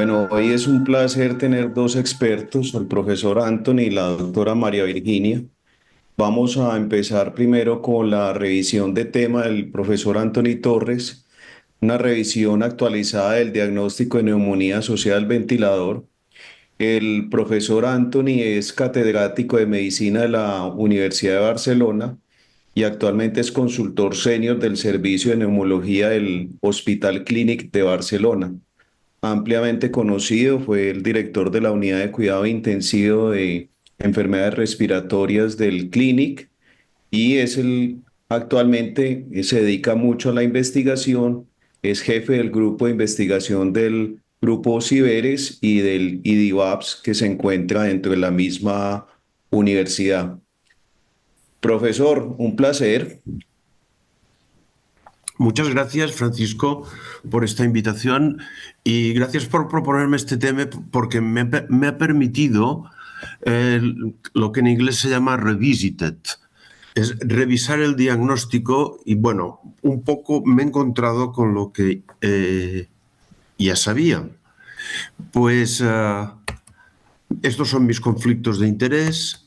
Bueno, hoy es un placer tener dos expertos, el profesor Anthony y la doctora María Virginia. Vamos a empezar primero con la revisión de tema del profesor Anthony Torres, una revisión actualizada del diagnóstico de neumonía asociada al ventilador. El profesor Anthony es catedrático de medicina de la Universidad de Barcelona y actualmente es consultor senior del servicio de neumología del Hospital Clínic de Barcelona. Ampliamente conocido, fue el director de la unidad de cuidado intensivo de enfermedades respiratorias del Clínic y actualmente se dedica mucho a la investigación, es jefe del grupo de investigación del grupo Ciberes y del IDIVAPS que se encuentra dentro de la misma universidad. Profesor, un placer. Muchas gracias, Francisco, por esta invitación y gracias por proponerme este tema porque me ha permitido lo que en inglés se llama revisited, es revisar el diagnóstico y bueno, un poco me he encontrado con lo que ya sabía. Pues estos son mis conflictos de interés.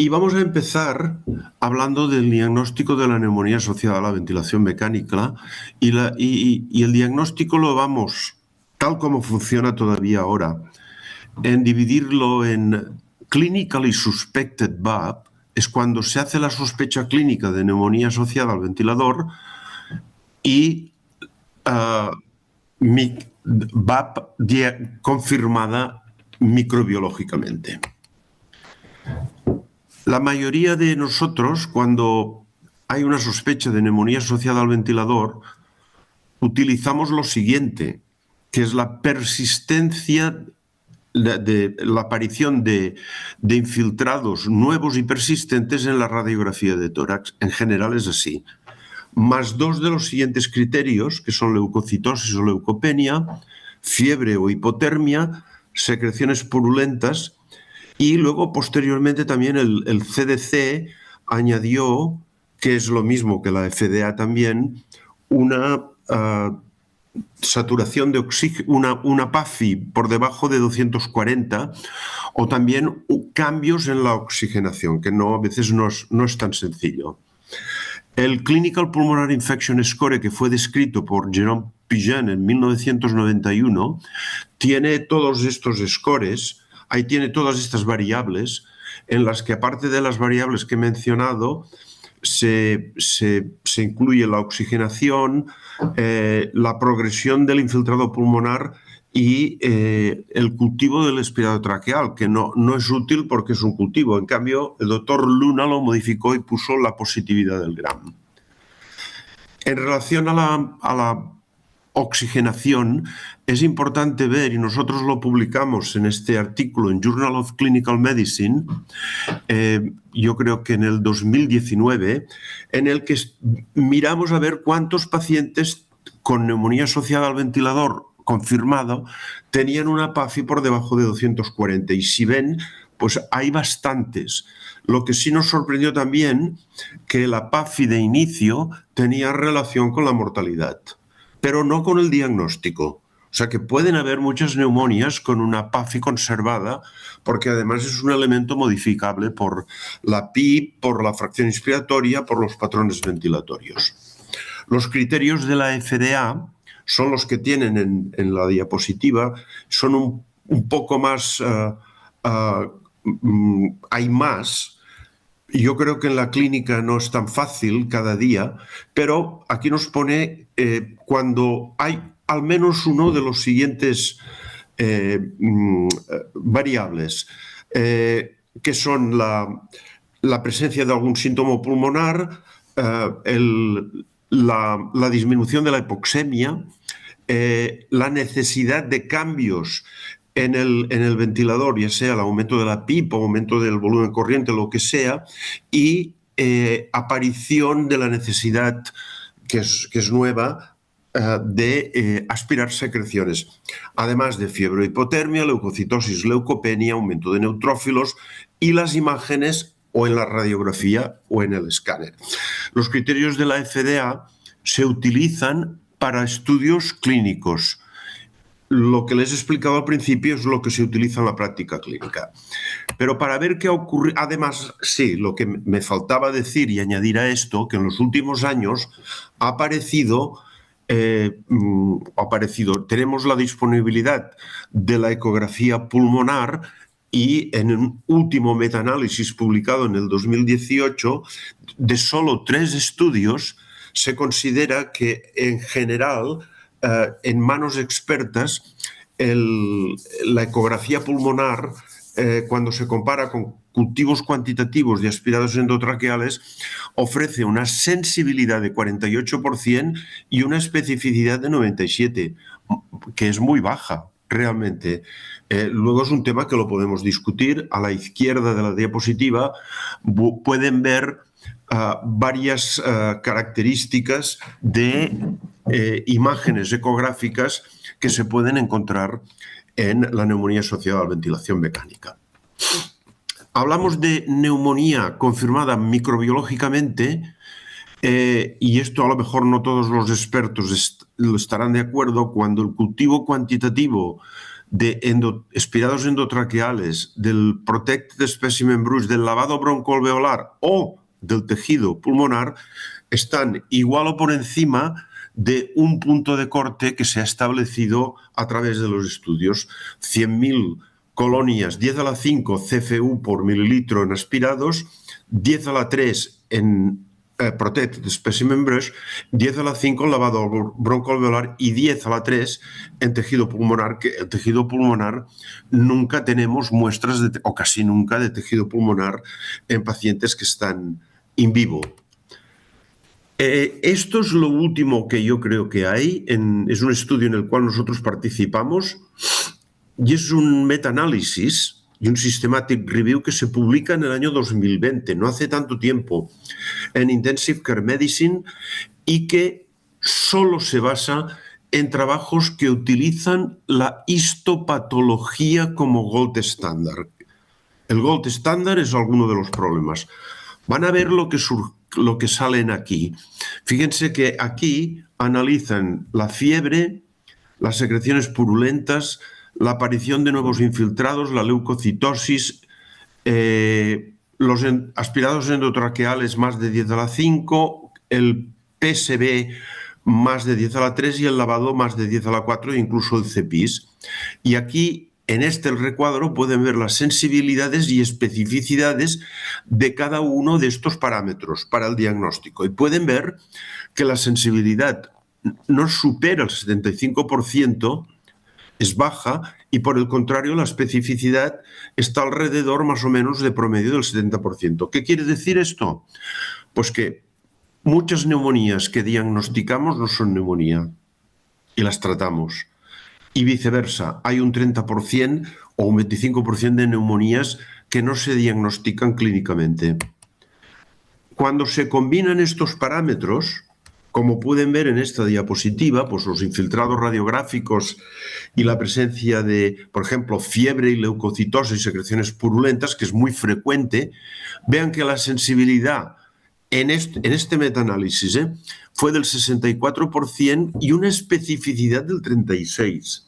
Y vamos a empezar hablando del diagnóstico de la neumonía asociada a la ventilación mecánica y el diagnóstico lo vamos, tal como funciona todavía ahora, en dividirlo en clinically suspected VAP, es cuando se hace la sospecha clínica de neumonía asociada al ventilador, y VAP confirmada microbiológicamente. La mayoría de nosotros, cuando hay una sospecha de neumonía asociada al ventilador, utilizamos lo siguiente, que es la persistencia de la aparición de infiltrados nuevos y persistentes en la radiografía de tórax. En general es así. Más dos de los siguientes criterios, que son leucocitosis o leucopenia, fiebre o hipotermia, secreciones purulentas. Y luego, posteriormente, también el CDC añadió, que es lo mismo que la FDA también, una saturación de oxígeno, una PAFI por debajo de 240, o también cambios en la oxigenación, que a veces no es tan sencillo. El Clinical Pulmonary Infection Score, que fue descrito por Jerome Pigeon en 1991, tiene todos estos scores. Ahí tiene todas estas variables en las que, aparte de las variables que he mencionado, se incluye la oxigenación, la progresión del infiltrado pulmonar y el cultivo del expirado traqueal, que no es útil porque es un cultivo. En cambio, el doctor Luna lo modificó y puso la positividad del Gram. En relación a la oxigenación, es importante ver, y nosotros lo publicamos en este artículo en Journal of Clinical Medicine, yo creo que en el 2019, en el que miramos a ver cuántos pacientes con neumonía asociada al ventilador confirmado tenían una PAFI por debajo de 240. Y si ven, pues hay bastantes. Lo que sí nos sorprendió también, que la PAFI de inicio tenía relación con la mortalidad, pero no con el diagnóstico. O sea que pueden haber muchas neumonias con una PAFI conservada, porque además es un elemento modificable por la PI, por la fracción inspiratoria, por los patrones ventilatorios. Los criterios de la FDA son los que tienen en la diapositiva, son un poco más, hay más. Yo creo que en la clínica no es tan fácil cada día, pero aquí nos pone cuando hay al menos uno de los siguientes variables, que son la presencia de algún síntoma pulmonar, la disminución de la hipoxemia, la necesidad de cambios en el ventilador, ya sea el aumento de la PIP o aumento del volumen corriente, lo que sea, y aparición de la necesidad, que es nueva, de aspirar secreciones, además de fiebre o hipotermia, leucocitosis, leucopenia, aumento de neutrófilos y las imágenes o en la radiografía o en el escáner. Los criterios de la FDA se utilizan para estudios clínicos lo que les he explicado al principio es lo que se utiliza en la práctica clínica. Pero para ver qué ha ocurrido, además, sí, lo que me faltaba decir y añadir a esto, que en los últimos años ha aparecido, tenemos la disponibilidad de la ecografía pulmonar y en un último metaanálisis publicado en el 2018, de solo 3 estudios, se considera que en general, en manos expertas, la ecografía pulmonar, cuando se compara con cultivos cuantitativos de aspirados endotraqueales, ofrece una sensibilidad de 48% y una especificidad de 97%, que es muy baja realmente. Luego es un tema que lo podemos discutir. A la izquierda de la diapositiva pueden ver varias características de imágenes ecográficas que se pueden encontrar en la neumonía asociada a la ventilación mecánica. Hablamos de neumonía confirmada microbiológicamente, y esto a lo mejor no todos los expertos estarán de acuerdo, cuando el cultivo cuantitativo de aspirados endotraqueales, del Protected Specimen Brush, del lavado broncoalveolar o del tejido pulmonar, están igual o por encima de un punto de corte que se ha establecido a través de los estudios. 100.000 colonias, 10 a la 5 CFU por mililitro en aspirados, 10 a la 3 en Protected Specimen Brush, 10 a la 5 en lavado broncoalveolar y 10 a la 3 en tejido pulmonar, que el tejido pulmonar nunca tenemos muestras, o casi nunca, de tejido pulmonar en pacientes que están in vivo. Esto es lo último que yo creo que hay. Es un estudio en el cual nosotros participamos y es un metaanálisis y un systematic review que se publica en el año 2020, no hace tanto tiempo, en Intensive Care Medicine, y que solo se basa en trabajos que utilizan la histopatología como gold standard. El gold standard es alguno de los problemas. Van a ver lo que salen aquí. Fíjense que aquí analizan la fiebre, las secreciones purulentas, la aparición de nuevos infiltrados, la leucocitosis, los aspirados endotraqueales más de 10 a la 5, el PSB más de 10 a la 3 y el lavado más de 10 a la 4 e incluso el CEPIS. Y aquí, en el recuadro, pueden ver las sensibilidades y especificidades de cada uno de estos parámetros para el diagnóstico. Y pueden ver que la sensibilidad no supera el 75%, es baja, y por el contrario la especificidad está alrededor más o menos de promedio del 70%. ¿Qué quiere decir esto? Pues que muchas neumonías que diagnosticamos no son neumonía y las tratamos. Y viceversa, hay un 30% o un 25% de neumonías que no se diagnostican clínicamente. Cuando se combinan estos parámetros, como pueden ver en esta diapositiva, pues los infiltrados radiográficos y la presencia de, por ejemplo, fiebre y leucocitosis y secreciones purulentas, que es muy frecuente, vean que la sensibilidad en este metaanálisis fue del 64% y una especificidad del 36%.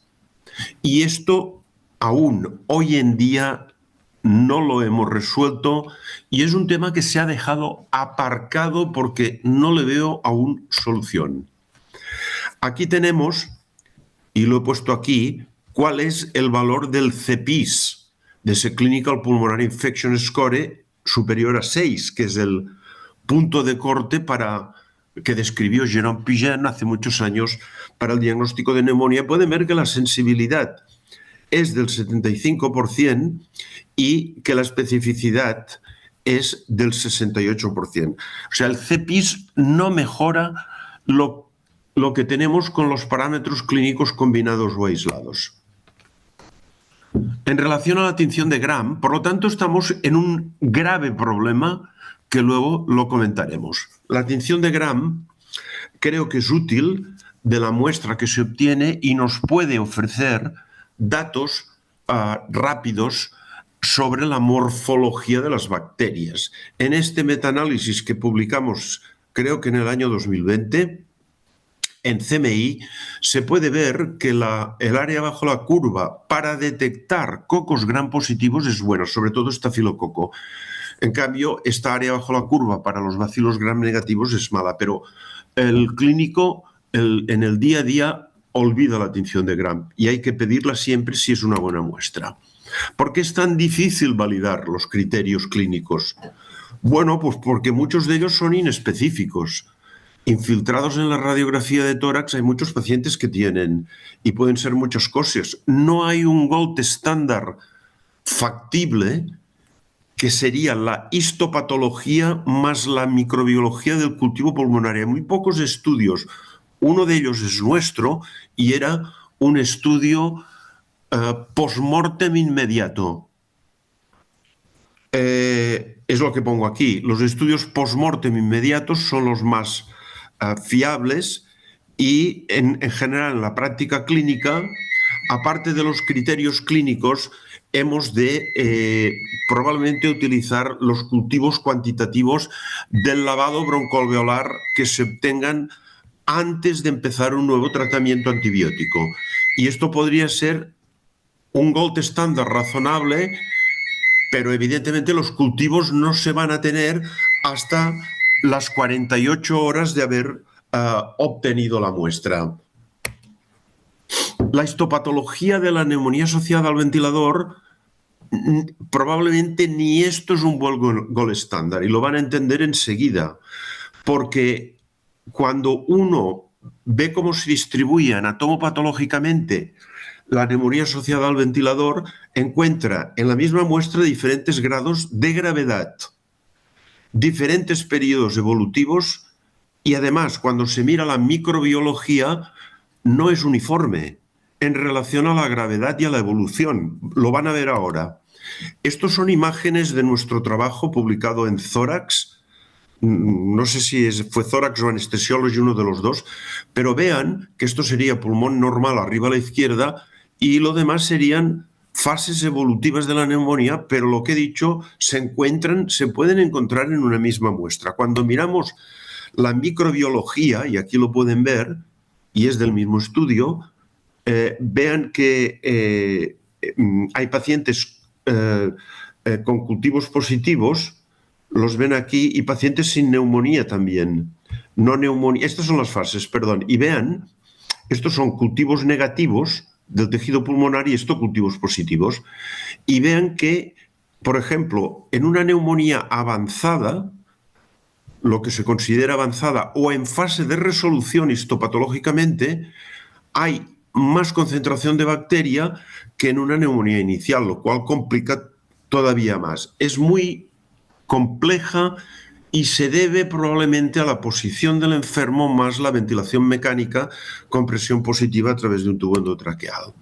Y esto aún hoy en día no lo hemos resuelto y es un tema que se ha dejado aparcado porque no le veo aún solución. Aquí tenemos, y lo he puesto aquí, cuál es el valor del CEPIS, de ese Clinical Pulmonary Infection Score, superior a 6, que es el punto de corte que describió Jérôme Pigent hace muchos años para el diagnóstico de neumonía. Pueden ver que la sensibilidad es del 75% y que la especificidad es del 68%. O sea, el CEPIS no mejora lo que tenemos con los parámetros clínicos combinados o aislados. En relación a la tinción de Gram, por lo tanto, estamos en un grave problema que luego lo comentaremos. La tinción de Gram creo que es útil de la muestra que se obtiene y nos puede ofrecer datos rápidos sobre la morfología de las bacterias. En este metaanálisis que publicamos, creo que en el año 2020, en CMI, se puede ver que el área bajo la curva para detectar cocos gram positivos es buena, sobre todo estafilococo. En cambio, esta área bajo la curva para los bacilos gram negativos es mala, pero el clínico en el día a día olvida la tinción de gram y hay que pedirla siempre si es una buena muestra. ¿Por qué es tan difícil validar los criterios clínicos? Bueno, pues porque muchos de ellos son inespecíficos. Infiltrados en la radiografía de tórax hay muchos pacientes que tienen y pueden ser muchas cosas. No hay un gold estándar factible que sería la histopatología más la microbiología del cultivo pulmonar. Hay muy pocos estudios. Uno de ellos es nuestro y era un estudio post-mortem inmediato. Es lo que pongo aquí. Los estudios post-mortem inmediatos son los más fiables y en general en la práctica clínica, aparte de los criterios clínicos, hemos de probablemente utilizar los cultivos cuantitativos del lavado broncoalveolar que se obtengan antes de empezar un nuevo tratamiento antibiótico. Y esto podría ser un gold estándar razonable, pero evidentemente los cultivos no se van a tener hasta las 48 horas de haber obtenido la muestra. La histopatología de la neumonía asociada al ventilador, probablemente ni esto es un buen gold estándar y lo van a entender enseguida, porque cuando uno ve cómo se distribuye anatomopatológicamente la neumonía asociada al ventilador, encuentra en la misma muestra diferentes grados de gravedad, diferentes periodos evolutivos y además cuando se mira la microbiología no es uniforme en relación a la gravedad y a la evolución. Lo van a ver ahora. Estos son imágenes de nuestro trabajo publicado en Thorax. No sé si fue Thorax o Anesthesiology, uno de los dos, pero vean que esto sería pulmón normal arriba a la izquierda y lo demás serían fases evolutivas de la neumonía, pero lo que he dicho, se pueden encontrar en una misma muestra. Cuando miramos la microbiología, y aquí lo pueden ver, y es del mismo estudio, vean que hay pacientes con cultivos positivos, los ven aquí, y pacientes sin neumonía también. No neumonía, estas son las fases, perdón. Y vean, estos son cultivos negativos del tejido pulmonar y estos cultivos positivos. Y vean que, por ejemplo, en una neumonía avanzada, lo que se considera avanzada, o en fase de resolución histopatológicamente, hay más concentración de bacteria que en una neumonía inicial, lo cual complica todavía más. Es muy compleja y se debe probablemente a la posición del enfermo más la ventilación mecánica con presión positiva a través de un tubo endotraqueal.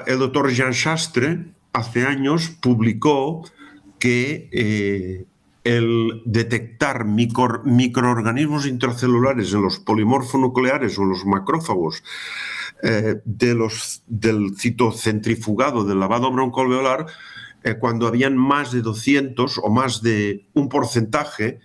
El doctor Jean Chastre hace años publicó que el detectar microorganismos intracelulares en los polimorfonucleares o en los macrófagos del citocentrifugado del lavado broncoalveolar, cuando habían más de 200 o más de un porcentaje,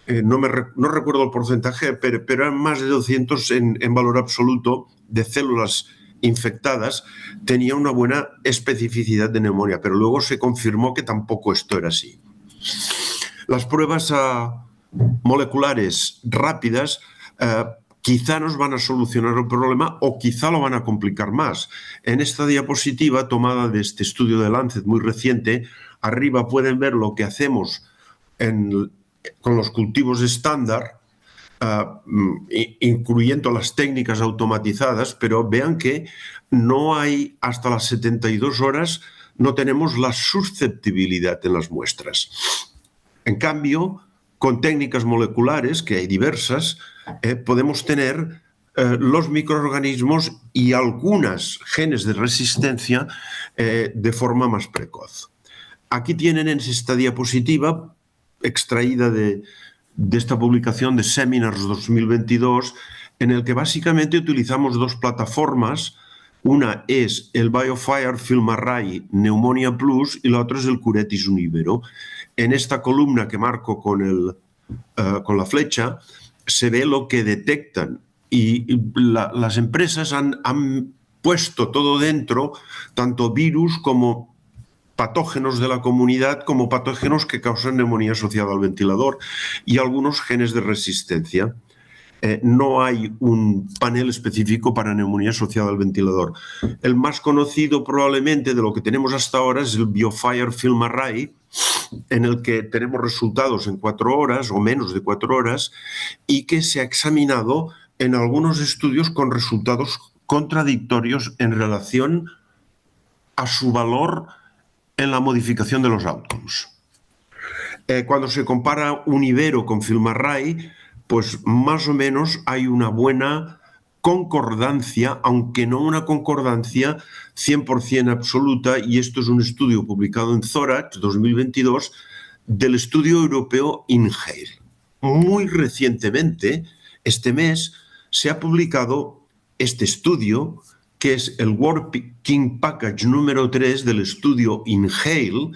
no recuerdo el porcentaje, pero eran más de 200 en valor absoluto de células infectadas, tenía una buena especificidad de neumonía, pero luego se confirmó que tampoco esto era así. Las pruebas moleculares rápidas quizá nos van a solucionar el problema o quizá lo van a complicar más. En esta diapositiva tomada de este estudio de Lancet muy reciente, arriba pueden ver lo que hacemos con los cultivos estándar, incluyendo las técnicas automatizadas, pero vean que no hay, hasta las 72 horas, no tenemos la susceptibilidad en las muestras. En cambio, con técnicas moleculares, que hay diversas, podemos tener los microorganismos y algunos genes de resistencia de forma más precoz. Aquí tienen en esta diapositiva, extraída de esta publicación de Seminars 2022, en el que básicamente utilizamos dos plataformas. Una es el BioFire FilmArray Pneumonia Plus y la otra es el Curetis Univero. En esta columna que marco con la flecha se ve lo que detectan. Y las empresas han puesto todo dentro, tanto virus como patógenos de la comunidad, como patógenos que causan neumonía asociada al ventilador y algunos genes de resistencia. No hay un panel específico para neumonía asociada al ventilador. El más conocido probablemente de lo que tenemos hasta ahora es el BioFire Film Array, en el que tenemos resultados en 4 horas o menos de 4 horas y que se ha examinado en algunos estudios con resultados contradictorios en relación a su valor en la modificación de los outcomes. Cuando se compara Univero con FilmArray, pues más o menos hay una buena concordancia, aunque no una concordancia 100% absoluta, y esto es un estudio publicado en Thorax 2022 del estudio europeo INHALE. Muy recientemente, este mes, se ha publicado este estudio, que es el Working Package número 3 del estudio INHALE,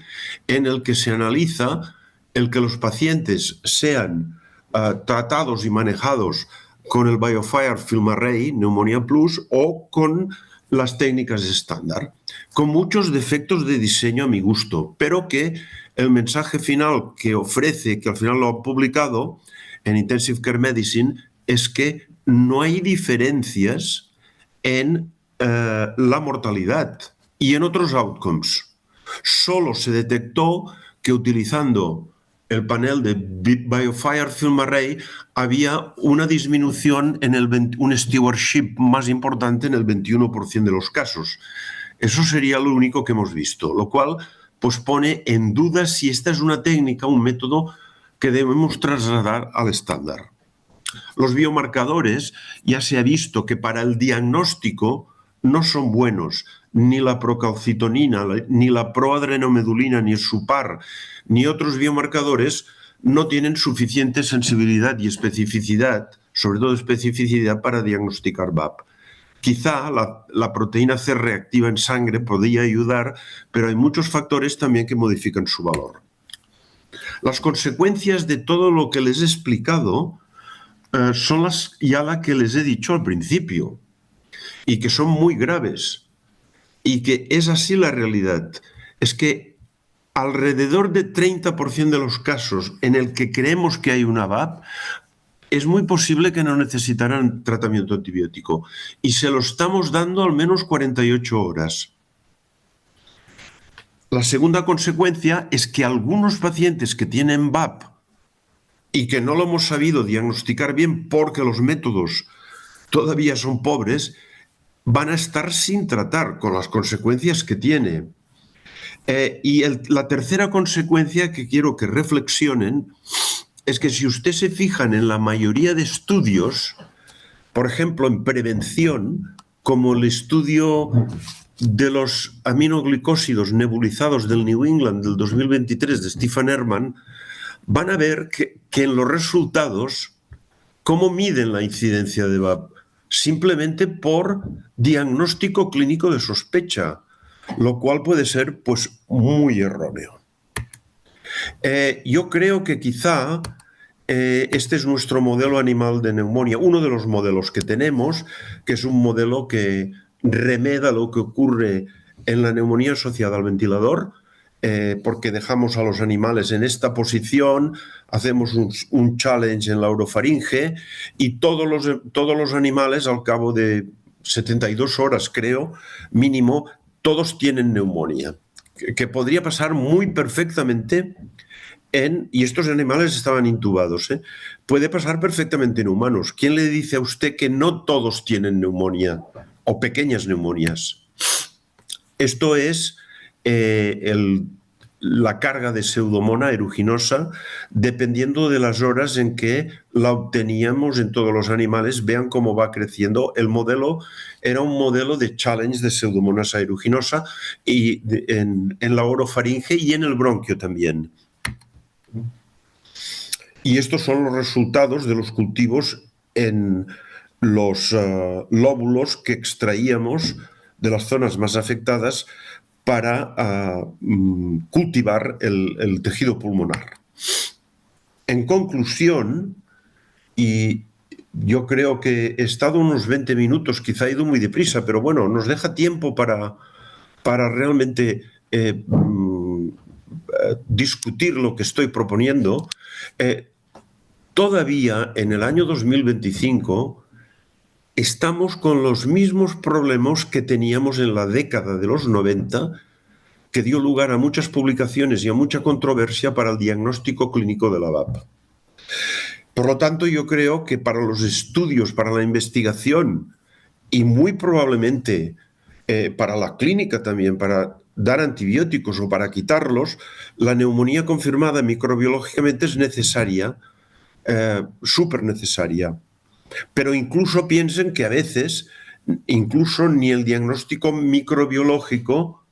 en el que se analiza el que los pacientes sean tratados y manejados con el BioFire Film Array Neumonía Plus o con las técnicas estándar, con muchos defectos de diseño a mi gusto, pero que el mensaje final que ofrece, que al final lo ha publicado en Intensive Care Medicine, es que no hay diferencias en la mortalidad y en otros outcomes. Solo se detectó que utilizando el panel de BioFire Film Array había una disminución en un stewardship más importante en el 21% de los casos. Eso sería lo único que hemos visto, lo cual pues pone en duda si esta es una técnica, un método que debemos trasladar al estándar. Los biomarcadores ya se ha visto que para el diagnóstico no son buenos, ni la procalcitonina, ni la proadrenomedulina, ni el SUPAR, ni otros biomarcadores no tienen suficiente sensibilidad y especificidad, sobre todo especificidad para diagnosticar VAP. Quizá la proteína C reactiva en sangre podría ayudar, pero hay muchos factores también que modifican su valor. Las consecuencias de todo lo que les he explicado son las que les he dicho al principio y que son muy graves y que es así la realidad. Es que alrededor de 30% de los casos en el que creemos que hay una VAP es muy posible que no necesitaran tratamiento antibiótico y se lo estamos dando al menos 48 horas. La segunda consecuencia es que algunos pacientes que tienen VAP y que no lo hemos sabido diagnosticar bien porque los métodos todavía son pobres, van a estar sin tratar con las consecuencias que tiene. La tercera consecuencia que quiero que reflexionen es que si ustedes se fijan en la mayoría de estudios, por ejemplo, en prevención, como el estudio de los aminoglicósidos nebulizados del New England del 2023 de Stephen Ehrman, van a ver que en los resultados, ¿cómo miden la incidencia de VAP? Simplemente por diagnóstico clínico de sospecha, lo cual puede ser pues muy erróneo. Yo creo que quizá este es nuestro modelo animal de neumonía, uno de los modelos que tenemos, que es un modelo que remeda lo que ocurre en la neumonía asociada al ventilador, porque dejamos a los animales en esta posición, hacemos un challenge en la orofaringe y todos los animales al cabo de 72 horas, creo, mínimo, todos tienen neumonía, que podría pasar muy perfectamente y estos animales estaban intubados, puede pasar perfectamente en humanos. ¿Quién le dice a usted que no todos tienen neumonía o pequeñas neumonías? Esto es la carga de Pseudomonas aeruginosa, dependiendo de las horas en que la obteníamos en todos los animales. Vean cómo va creciendo. El modelo era un modelo de challenge de Pseudomonas aeruginosa y en la orofaringe y en el bronquio también. Y estos son los resultados de los cultivos en los lóbulos que extraíamos de las zonas más afectadas para cultivar el tejido pulmonar. En conclusión, y yo creo que he estado unos 20 minutos, quizá he ido muy deprisa, pero bueno, nos deja tiempo para realmente discutir lo que estoy proponiendo. Todavía en el año 2025 estamos con los mismos problemas que teníamos en la década de los 90, que dio lugar a muchas publicaciones y a mucha controversia para el diagnóstico clínico de la VAP. Por lo tanto, yo creo que para los estudios, para la investigación y muy probablemente para la clínica también, para dar antibióticos o para quitarlos, la neumonía confirmada microbiológicamente es necesaria, súper necesaria. Pero incluso piensen que a veces, incluso ni el diagnóstico microbiológico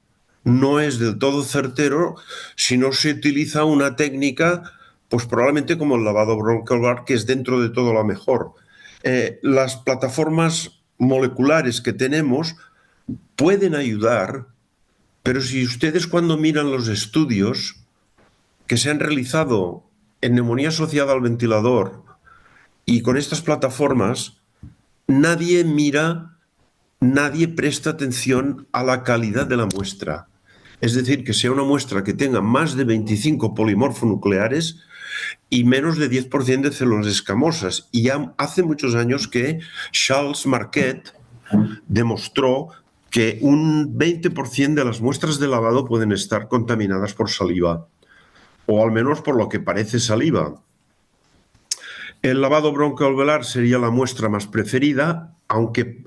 no es del todo certero si no se utiliza una técnica, pues probablemente como el lavado bronquial, que es dentro de todo la mejor. Las plataformas moleculares que tenemos pueden ayudar, pero si ustedes cuando miran los estudios que se han realizado en neumonía asociada al ventilador y con estas plataformas, nadie presta atención a la calidad de la muestra. Es decir, que sea una muestra que tenga más de 25 polimorfonucleares y menos de 10% de células escamosas. Y ya hace muchos años que Charles Marquet demostró que un 20% de las muestras de lavado pueden estar contaminadas por saliva, o al menos por lo que parece saliva. El lavado broncoalveolar sería la muestra más preferida, aunque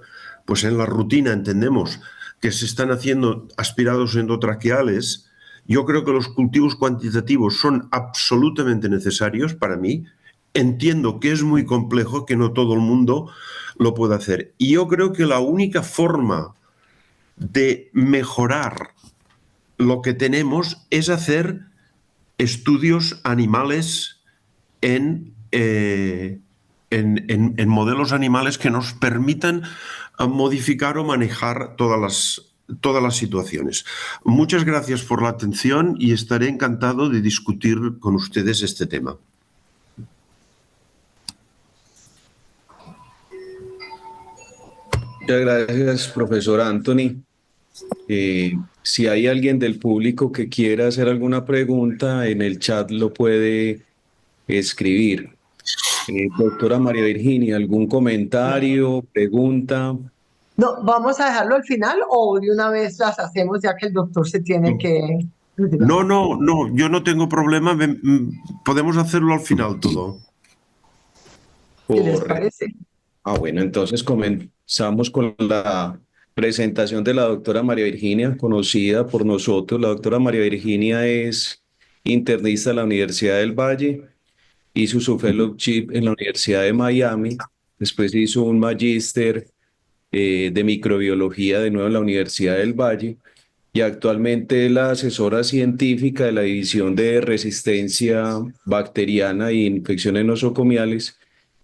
pues en la rutina entendemos que se están haciendo aspirados endotraqueales. Yo creo que los cultivos cuantitativos son absolutamente necesarios para mí. Entiendo que es muy complejo, que no todo el mundo lo puede hacer. Y yo creo que la única forma de mejorar lo que tenemos es hacer estudios animales en modelos animales que nos permitan modificar o manejar todas las situaciones. Muchas gracias por la atención y estaré encantado de discutir con ustedes este tema. Muchas gracias, profesor Anthony. Si hay alguien del público que quiera hacer alguna pregunta, en el chat lo puede escribir. Doctora María Virginia, ¿algún comentario, pregunta? No, ¿vamos a dejarlo al final o de una vez las hacemos ya que el doctor se tiene que retirar? No, yo no tengo problema. Podemos hacerlo al final todo. ¿Qué les parece? Bueno, entonces comenzamos con la presentación de la doctora María Virginia, conocida por nosotros. La doctora María Virginia es internista de la Universidad del Valle, hizo su fellowship en la Universidad de Miami, después hizo un magíster de microbiología de nuevo en la Universidad del Valle y actualmente es la asesora científica de la División de Resistencia Bacteriana e Infecciones Nosocomiales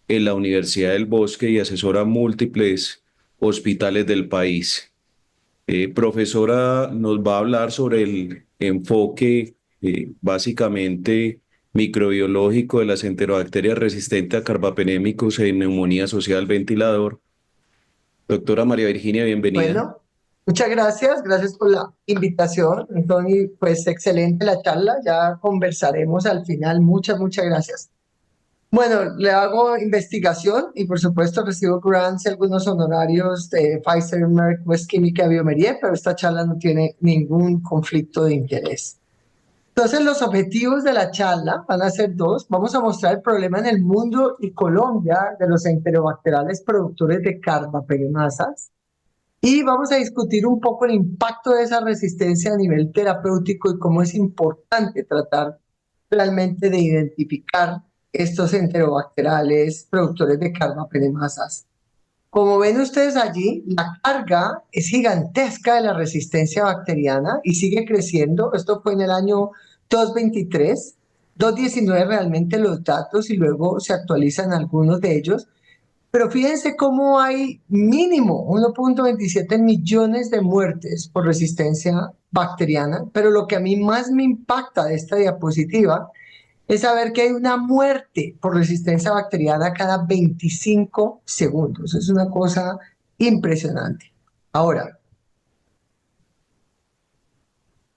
en la Universidad del Bosque y asesora múltiples hospitales del país. Profesora, nos va a hablar sobre el enfoque básicamente microbiológico de las enterobacterias resistentes a carbapenémicos en neumonía asociada al ventilador. Doctora María Virginia, bienvenida. Bueno, muchas gracias, gracias por la invitación, Anthony, pues excelente la charla, ya conversaremos al final, muchas gracias. Bueno, le hago investigación y por supuesto recibo grants y algunos honorarios de Pfizer, Merck, West Química, Biomerie, pero esta charla no tiene ningún conflicto de interés. Entonces, los objetivos de la charla van a ser dos. Vamos a mostrar el problema en el mundo y Colombia de los enterobacteriales productores de carbapenemasas. Y vamos a discutir un poco el impacto de esa resistencia a nivel terapéutico y cómo es importante tratar realmente de identificar estos enterobacteriales productores de carbapenemasas. Como ven ustedes allí, la carga es gigantesca de la resistencia bacteriana y sigue creciendo. Esto fue en el año 2023, 2019 realmente los datos y luego se actualizan algunos de ellos. Pero fíjense cómo hay mínimo 1.27 millones de muertes por resistencia bacteriana. Pero lo que a mí más me impacta de esta diapositiva es saber que hay una muerte por resistencia bacteriana cada 25 segundos. Es una cosa impresionante. Ahora,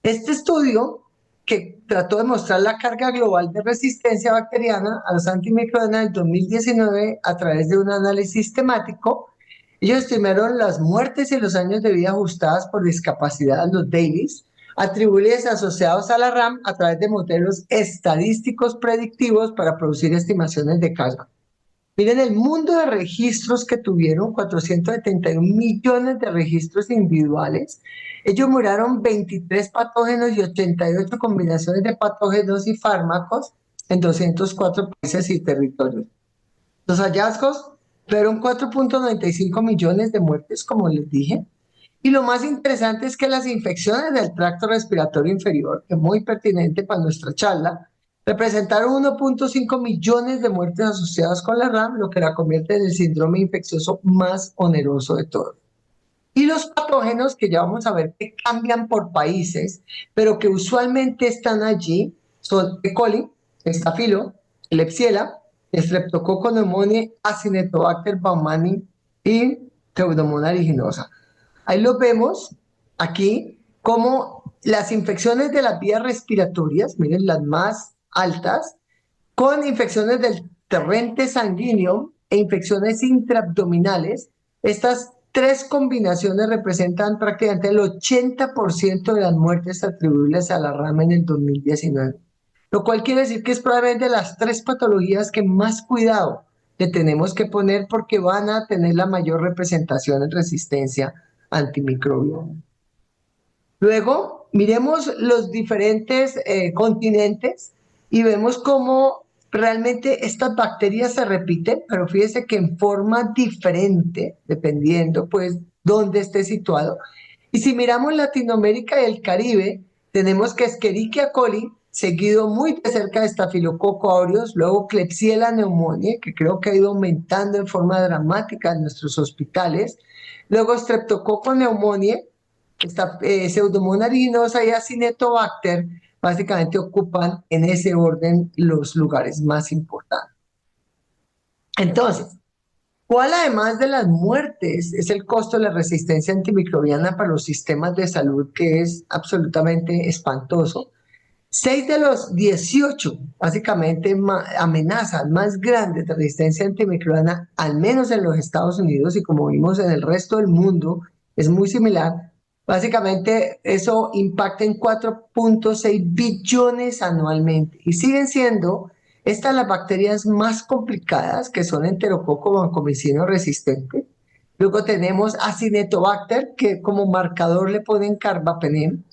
este estudio que trató de mostrar la carga global de resistencia bacteriana a los antimicrobianos del 2019 a través de un análisis temático, ellos estimaron las muertes y los años de vida ajustadas por discapacidad, los DAILYs, atribuibles asociados a la RAM a través de modelos estadísticos predictivos para producir estimaciones de carga. Miren el mundo de registros que tuvieron, 471 millones de registros individuales. Ellos muraron 23 patógenos y 88 combinaciones de patógenos y fármacos en 204 países y territorios. Los hallazgos fueron 4.95 millones de muertes, como les dije. Y lo más interesante es que las infecciones del tracto respiratorio inferior, que es muy pertinente para nuestra charla, representaron 1.5 millones de muertes asociadas con la RAM, lo que la convierte en el síndrome infeccioso más oneroso de todos. Y los patógenos, que ya vamos a ver que cambian por países, pero que usualmente están allí, son E. coli, Staphylo, Klebsiella, Streptococcus pneumoniae, Acinetobacter baumannii y Pseudomonas aeruginosa. Ahí lo vemos aquí como las infecciones de las vías respiratorias, miren las más altas, con infecciones del torrente sanguíneo e infecciones intraabdominales. Estas tres combinaciones representan prácticamente el 80% de las muertes atribuibles a la RAM en el 2019, lo cual quiere decir que es probablemente las tres patologías que más cuidado le tenemos que poner porque van a tener la mayor representación en resistencia antimicrobiana. Luego, miremos los diferentes continentes y vemos cómo realmente estas bacterias se repiten, pero fíjese que en forma diferente, dependiendo pues dónde esté situado. Y si miramos Latinoamérica y el Caribe, tenemos que Escherichia coli, seguido muy de cerca de Staphylococcus aureus, luego Klebsiella pneumoniae, que creo que ha ido aumentando en forma dramática en nuestros hospitales, luego Streptococcus pneumoniae, Pseudomonas aeruginosa y Acinetobacter, básicamente ocupan en ese orden los lugares más importantes. Entonces, ¿cuál además de las muertes es el costo de la resistencia antimicrobiana para los sistemas de salud, que es absolutamente espantoso? 6 de los 18, básicamente, amenazas más grandes de resistencia antimicrobiana, al menos en los Estados Unidos y como vimos en el resto del mundo, es muy similar. Básicamente, eso impacta en 4.6 billones anualmente y siguen siendo estas las bacterias más complicadas, que son Enterococo vancomicino resistente. Luego tenemos Acinetobacter, que como marcador le ponen carbapenem.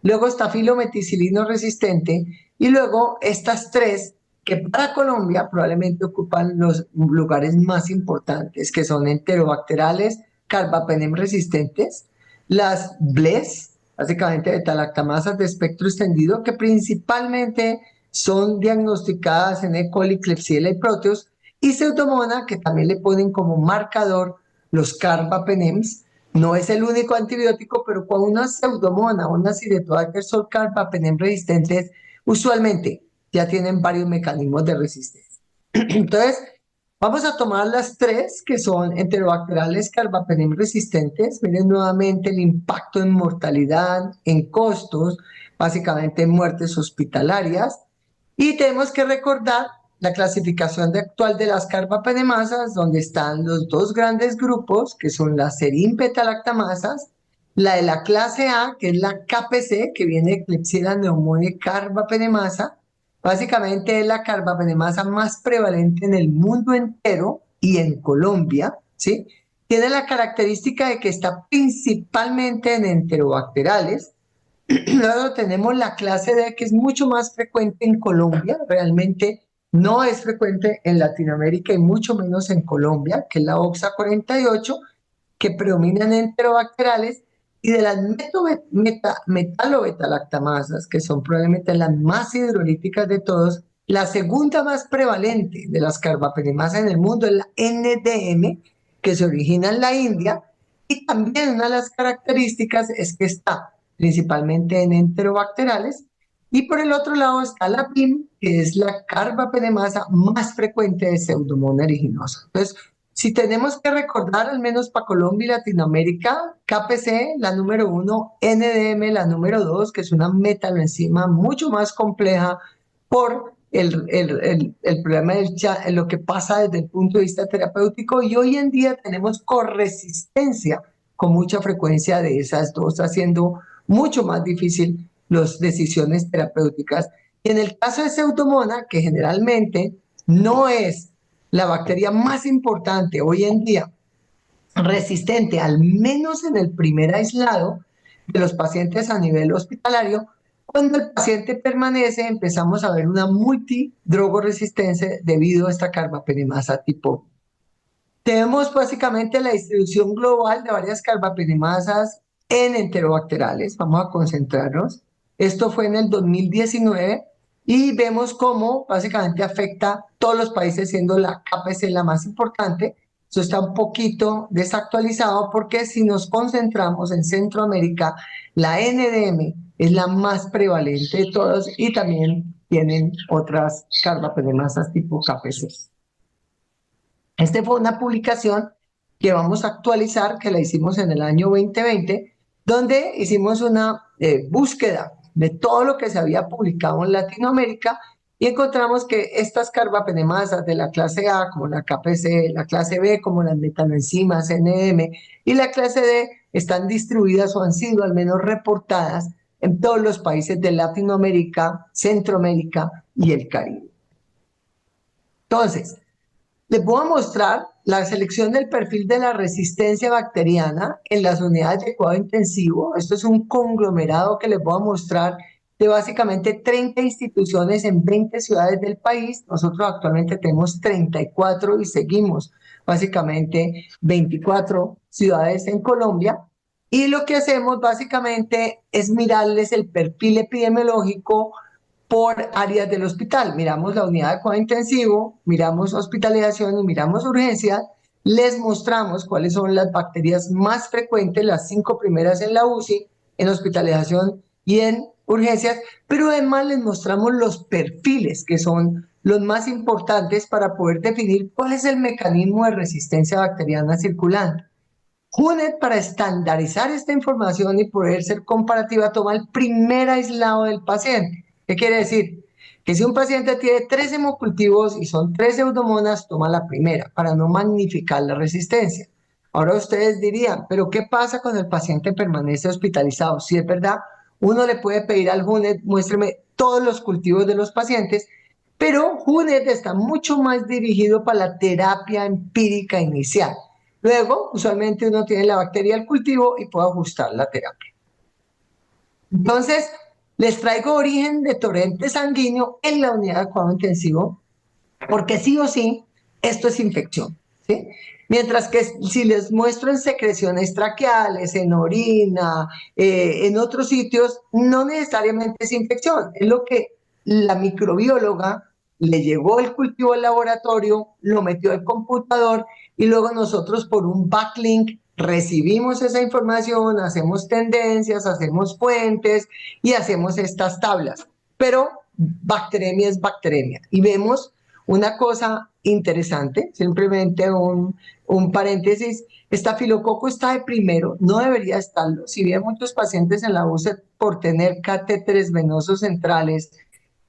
Luego Staphylo meticilino resistente. Y luego estas tres, que para Colombia probablemente ocupan los lugares más importantes, que son enterobacterales, carbapenem resistentes, las BLES, básicamente beta-lactamasas de espectro extendido, que principalmente son diagnosticadas en E. coli, Klebsiella y Proteus, y Pseudomonas, que también le ponen como marcador los carbapenems. No es el único antibiótico, pero cuando una Pseudomonas o una Acinetobacter son carbapenem resistentes, usualmente ya tienen varios mecanismos de resistencia. Entonces, vamos a tomar las tres que son enterobacterales carbapenem resistentes. Miren nuevamente el impacto en mortalidad, en costos, básicamente en muertes hospitalarias. Y tenemos que recordar la clasificación actual de las carbapenemasas, donde están los dos grandes grupos, que son las serin beta-lactamasas, la de la clase A, que es la KPC, que viene de Klebsiella pneumoniae carbapenemasa. Básicamente es la carbapenemasa más prevalente en el mundo entero y en Colombia, ¿sí? Tiene la característica de que está principalmente en enterobacterales. Luego tenemos la clase D, que es mucho más frecuente en Colombia, realmente no es frecuente en Latinoamérica y mucho menos en Colombia, que es la OXA 48, que predominan enterobacterales, y de las metalobeta-lactamasas, que son probablemente las más hidrolíticas de todos, la segunda más prevalente de las carbapenemasas en el mundo es la NDM, que se origina en la India, y también una de las características es que está principalmente en enterobacterales, Y por el otro lado está la PIM, que es la carbapenemasa más frecuente de Pseudomonas aeruginosa. Entonces, si tenemos que recordar, al menos para Colombia y Latinoamérica, KPC, la número 1, NDM, la número 2, que es una metaloenzima mucho más compleja por el problema lo que pasa desde el punto de vista terapéutico, y hoy en día tenemos corresistencia con mucha frecuencia de esas dos, haciendo mucho más difícil las decisiones terapéuticas. Y en el caso de Pseudomonas, que generalmente no es la bacteria más importante hoy en día, resistente, al menos en el primer aislado de los pacientes a nivel hospitalario, cuando el paciente permanece, empezamos a ver una multidrogoresistencia debido a esta carbapenemasa tipo. Tenemos básicamente la distribución global de varias carbapenemasas en enterobacteriales. Vamos a concentrarnos. Esto fue en el 2019 y vemos cómo básicamente afecta a todos los países, siendo la KPC la más importante. Eso está un poquito desactualizado porque si nos concentramos en Centroamérica, la NDM es la más prevalente de todos y también tienen otras carbapenemasas tipo KPC. Esta fue una publicación que vamos a actualizar, que la hicimos en el año 2020, donde hicimos una búsqueda de todo lo que se había publicado en Latinoamérica y encontramos que estas carbapenemasas de la clase A, como la KPC, la clase B, como las metanoenzimas NM, y la clase D, están distribuidas o han sido al menos reportadas en todos los países de Latinoamérica, Centroamérica y el Caribe. Entonces, les voy a mostrar la selección del perfil de la resistencia bacteriana en las unidades de cuidado intensivo. Esto es un conglomerado que les voy a mostrar de básicamente 30 instituciones en 20 ciudades del país. Nosotros actualmente tenemos 34 y seguimos básicamente 24 ciudades en Colombia. Y lo que hacemos básicamente es mirarles el perfil epidemiológico por áreas del hospital. Miramos la unidad de cuidado intensivo, miramos hospitalización y miramos urgencias. Les mostramos cuáles son las bacterias más frecuentes, las 5 primeras en la UCI, en hospitalización y en urgencias, pero además les mostramos los perfiles que son los más importantes para poder definir cuál es el mecanismo de resistencia bacteriana circulante. HUNET, para estandarizar esta información y poder ser comparativa, toma el primer aislado del paciente. ¿Qué quiere decir? Que si un paciente tiene 3 hemocultivos y son 3 pseudomonas, toma la primera para no magnificar la resistencia. Ahora ustedes dirían, ¿pero qué pasa cuando el paciente permanece hospitalizado? Si es verdad, uno le puede pedir al HUNET, muéstreme todos los cultivos de los pacientes, pero HUNET está mucho más dirigido para la terapia empírica inicial. Luego, usualmente uno tiene la bacteria del cultivo y puede ajustar la terapia. Entonces, les traigo origen de torrente sanguíneo en la unidad de cuidado intensivo, porque sí o sí, esto es infección, ¿sí? Mientras que si les muestro en secreciones traqueales, en orina, en otros sitios, no necesariamente es infección. Es lo que la microbióloga le llevó el cultivo al laboratorio, lo metió al computador y luego nosotros por un backlink recibimos esa información, hacemos tendencias, hacemos fuentes y hacemos estas tablas. Pero bacteremia es bacteremia. Y vemos una cosa interesante, simplemente un paréntesis, estafilococo está de primero, no debería estarlo. Si bien muchos pacientes en la UCI por tener catéteres venosos centrales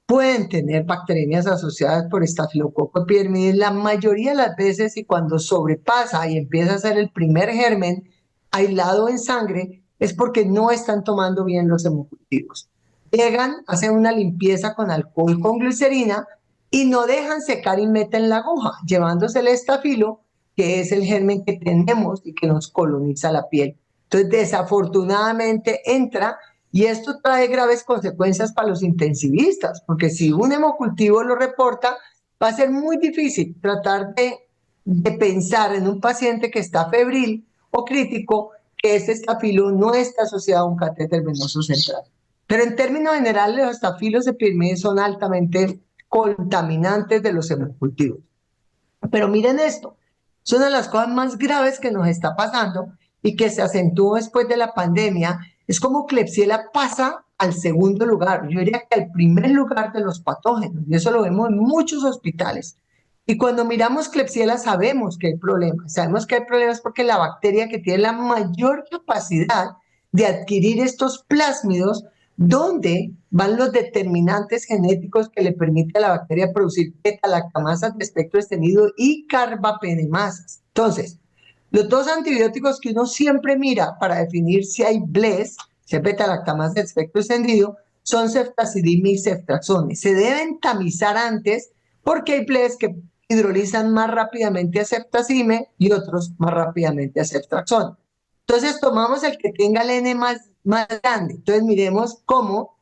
pueden tener bacterias asociadas por estafilococo epidermidis, la mayoría de las veces y cuando sobrepasa y empieza a ser el primer germen aislado en sangre, es porque no están tomando bien los hemocultivos. Llegan, hacen una limpieza con alcohol con glicerina y no dejan secar y meten la aguja, llevándose el estafilo, que es el germen que tenemos y que nos coloniza la piel. Entonces, desafortunadamente entra. Y esto trae graves consecuencias para los intensivistas, porque si un hemocultivo lo reporta, va a ser muy difícil tratar de pensar en un paciente que está febril o crítico, que este estafilo no está asociado a un catéter venoso central. Pero en términos generales, los estafilos epidermidis son altamente contaminantes de los hemocultivos. Pero miren esto, es una de las cosas más graves que nos está pasando y que se acentuó después de la pandemia. Es como Klebsiella pasa al segundo lugar, yo diría que al primer lugar de los patógenos, y eso lo vemos en muchos hospitales. Y cuando miramos Klebsiella sabemos que hay problemas, porque la bacteria que tiene la mayor capacidad de adquirir estos plásmidos, donde van los determinantes genéticos que le permiten a la bacteria producir beta-lactamasas de espectro extendido y carbapenemasas. Entonces, los dos antibióticos que uno siempre mira para definir si hay BLES, si hay beta-lactamasas de espectro extendido, son ceftazidime y ceftriaxone. Se deben tamizar antes porque hay BLES que hidrolizan más rápidamente a ceftazidime y otros más rápidamente a ceftriaxone. Entonces tomamos el que tenga el N más grande. Entonces miremos cómo,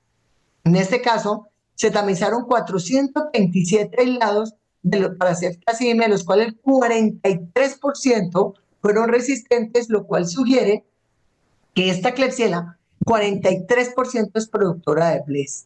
en este caso, se tamizaron 427 aislados para ceftazidime, de los cuales el 43% fueron resistentes, lo cual sugiere que esta Klebsiella, 43% es productora de BLES.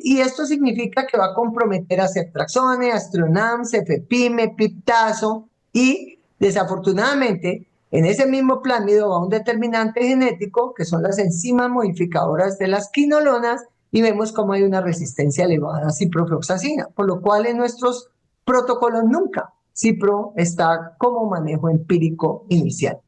Y esto significa que va a comprometer a ceftriaxone, Aztreonam, cefepime, piptazo, y desafortunadamente en ese mismo plásmido va un determinante genético que son las enzimas modificadoras de las quinolonas, y vemos cómo hay una resistencia elevada a ciprofloxacina, por lo cual en nuestros protocolos nunca cipro está como manejo empírico inicial.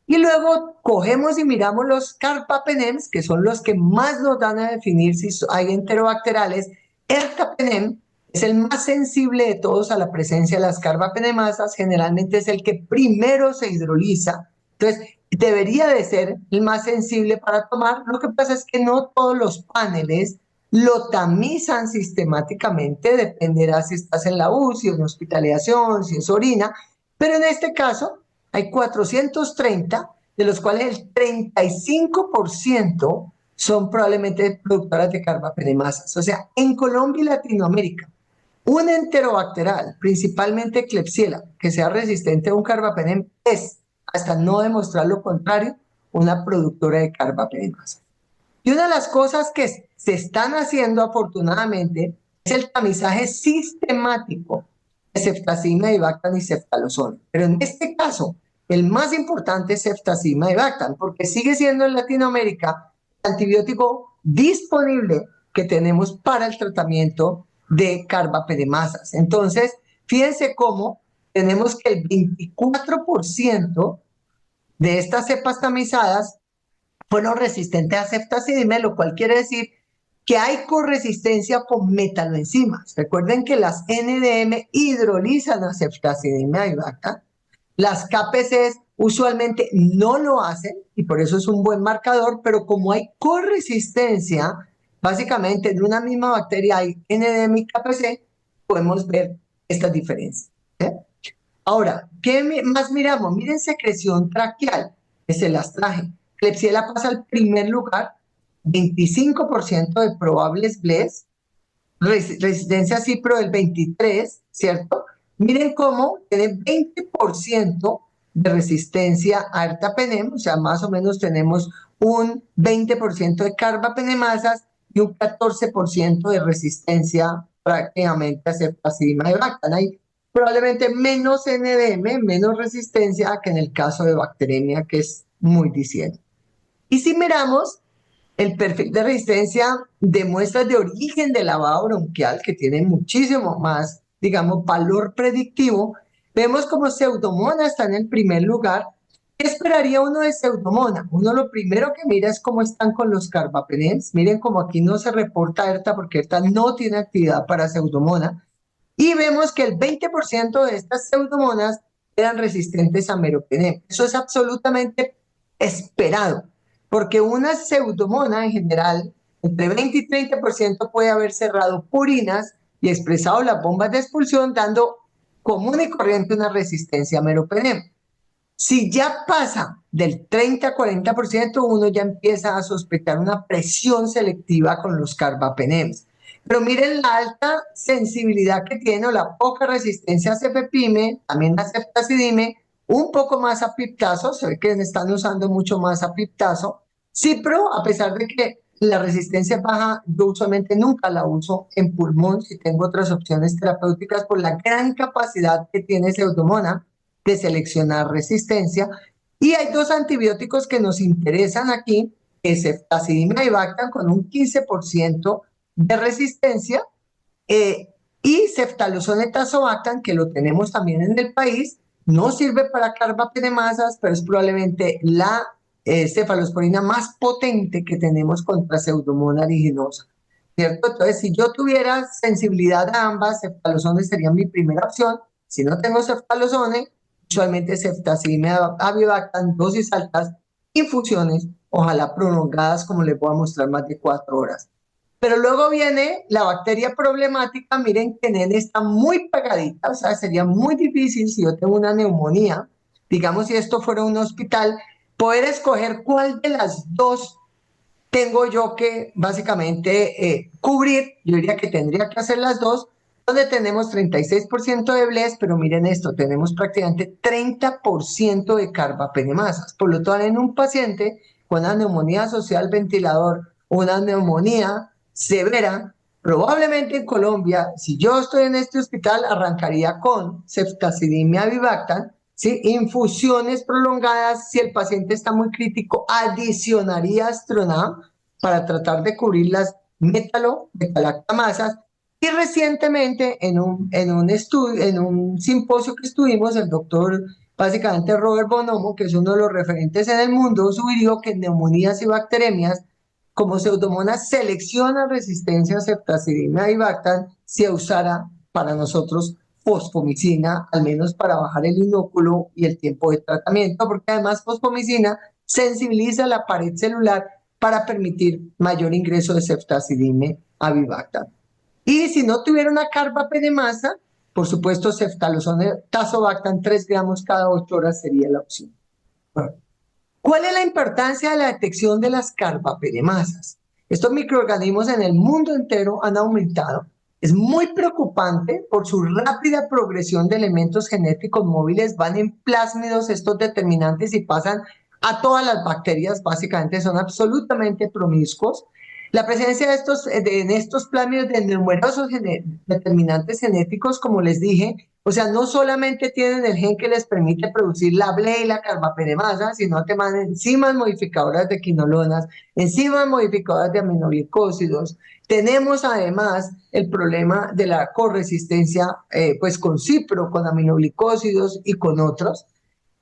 Y luego cogemos y miramos los carbapenems, que son los que más nos dan a definir si hay enterobacterales. Ertapenem es el más sensible de todos a la presencia de las carbapenemasas, generalmente es el que primero se hidroliza, entonces debería de ser el más sensible para tomar. Lo que pasa es que no todos los paneles lo tamizan sistemáticamente, dependerá si estás en la UCI, en hospitalización, si es orina, pero en este caso hay 430, de los cuales el 35% son probablemente productoras de carbapenemasas. O sea, en Colombia y Latinoamérica, un enterobacteral, principalmente Klebsiella, que sea resistente a un carbapenem, es, hasta no demostrar lo contrario, una productora de carbapenemasas. Y una de las cosas que se están haciendo afortunadamente es el tamizaje sistemático de ceftazidime, ibactam y ceftalozone. Pero en este caso, el más importante es ceftazidime, ibactam, porque sigue siendo en Latinoamérica el antibiótico disponible que tenemos para el tratamiento de carbapenemasas. Entonces, fíjense cómo tenemos que el 24% de estas cepas tamizadas fueron resistentes a ceftazidime, lo cual quiere decir que hay corresistencia con metaloenzimas. Recuerden que las NDM hidrolizan a ceftazidime, ibactam. Las KPCs usualmente no lo hacen y por eso es un buen marcador, pero como hay corresistencia, básicamente en una misma bacteria hay NDM y KPC, podemos ver estas diferencias. Ahora, ¿qué más miramos? Miren secreción traqueal, que se las traje. Klebsiella pasa al primer lugar, 25% de probables BLES, resistencia a cipro del 23%, ¿cierto? Miren cómo tiene 20% de resistencia a ertapenem, o sea, más o menos tenemos un 20% de carbapenemasas y un 14% de resistencia prácticamente a ceftazidime ibactam. Hay probablemente menos NDM, menos resistencia que en el caso de bacteremia, que es muy diciente. Y si miramos el perfil de resistencia de muestras de origen de lavado bronquial, que tiene muchísimo más, digamos, valor predictivo, vemos como Pseudomonas está en el primer lugar. ¿Qué esperaría uno de Pseudomonas? Uno lo primero que mira es cómo están con los carbapenems. Miren como aquí no se reporta ERTA porque ERTA no tiene actividad para Pseudomonas. Y vemos que el 20% de estas Pseudomonas eran resistentes a meropenem. Eso es absolutamente esperado, porque una pseudomona en general, entre 20 y 30% puede haber cerrado purinas y expresado las bombas de expulsión, dando común y corriente una resistencia a meropenem. Si ya pasa del 30 a 40%, uno ya empieza a sospechar una presión selectiva con los carbapenems. Pero miren la alta sensibilidad que tiene o la poca resistencia a cefepime, también a ceftazidime, un poco más a piptazo, se ve que están usando mucho más a piptazo. Cipro, a pesar de que la resistencia es baja, yo usualmente nunca la uso en pulmón si tengo otras opciones terapéuticas por la gran capacidad que tiene Pseudomonas de seleccionar resistencia. Y hay dos antibióticos que nos interesan aquí, ceftazidime avibactam con un 15% de resistencia, y ceftalozone tazobactam, que lo tenemos también en el país, no sirve para carbapenemasas, pero es probablemente la cefalosporina más potente que tenemos contra Pseudomonas aeruginosa, ¿cierto? Entonces, si yo tuviera sensibilidad a ambas, ceftalozone sería mi primera opción. Si no tengo ceftalozone, usualmente ceftazidime avibactam, dosis altas, infusiones, ojalá prolongadas, como les voy a mostrar, más de 4 horas. Pero luego viene la bacteria problemática. Miren que NEN está muy pegadita, o sea, sería muy difícil si yo tengo una neumonía, digamos si esto fuera un hospital, poder escoger cuál de las dos tengo yo que básicamente cubrir. Yo diría que tendría que hacer las dos, donde tenemos 36% de BLES, pero miren esto, tenemos prácticamente 30% de carbapenemasas. Por lo tanto, en un paciente con una neumonía asociada al ventilador, una neumonía severa, probablemente en Colombia, si yo estoy en este hospital, arrancaría con ceftazidime avibactam, ¿sí? Infusiones prolongadas. Si el paciente está muy crítico, adicionaría Astronam para tratar de cubrir las metalactamasas. Y recientemente en un estudio, en un simposio que estuvimos, el doctor, básicamente Robert Bonomo, que es uno de los referentes en el mundo, sugirió que en neumonías y bacteremias, como Pseudomonas selecciona resistencia a ceftazidime avibactam, se usara para nosotros fosfomicina, al menos para bajar el inóculo y el tiempo de tratamiento, porque además fosfomicina sensibiliza la pared celular para permitir mayor ingreso de ceftazidime avibactam. Y si no tuviera una carbapenemasa, por supuesto, ceftalozone tazobactam 3 gramos cada 8 horas sería la opción. Bueno, ¿cuál es la importancia de la detección de las carbapenemasas? Estos microorganismos en el mundo entero han aumentado. Es muy preocupante por su rápida progresión de elementos genéticos móviles. Van en plásmidos estos determinantes y pasan a todas las bacterias. Básicamente son absolutamente promiscuos. La presencia de estos plásmidos de numerosos determinantes genéticos, como les dije, o sea, no solamente tienen el gen que les permite producir la BLE y la carbapenemasa, sino que tienen enzimas modificadoras de quinolonas, enzimas modificadoras de aminoglicósidos. Tenemos además el problema de la corresistencia pues con cipro, con aminoglicósidos y con otros.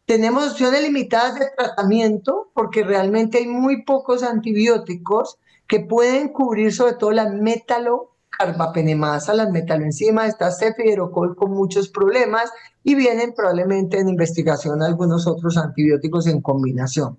Tenemos opciones limitadas de tratamiento porque realmente hay muy pocos antibióticos que pueden cubrir sobre todo la metalocarbapenemasa, las metaloenzimas. Está cefidrocol con muchos problemas y vienen probablemente en investigación algunos otros antibióticos en combinación.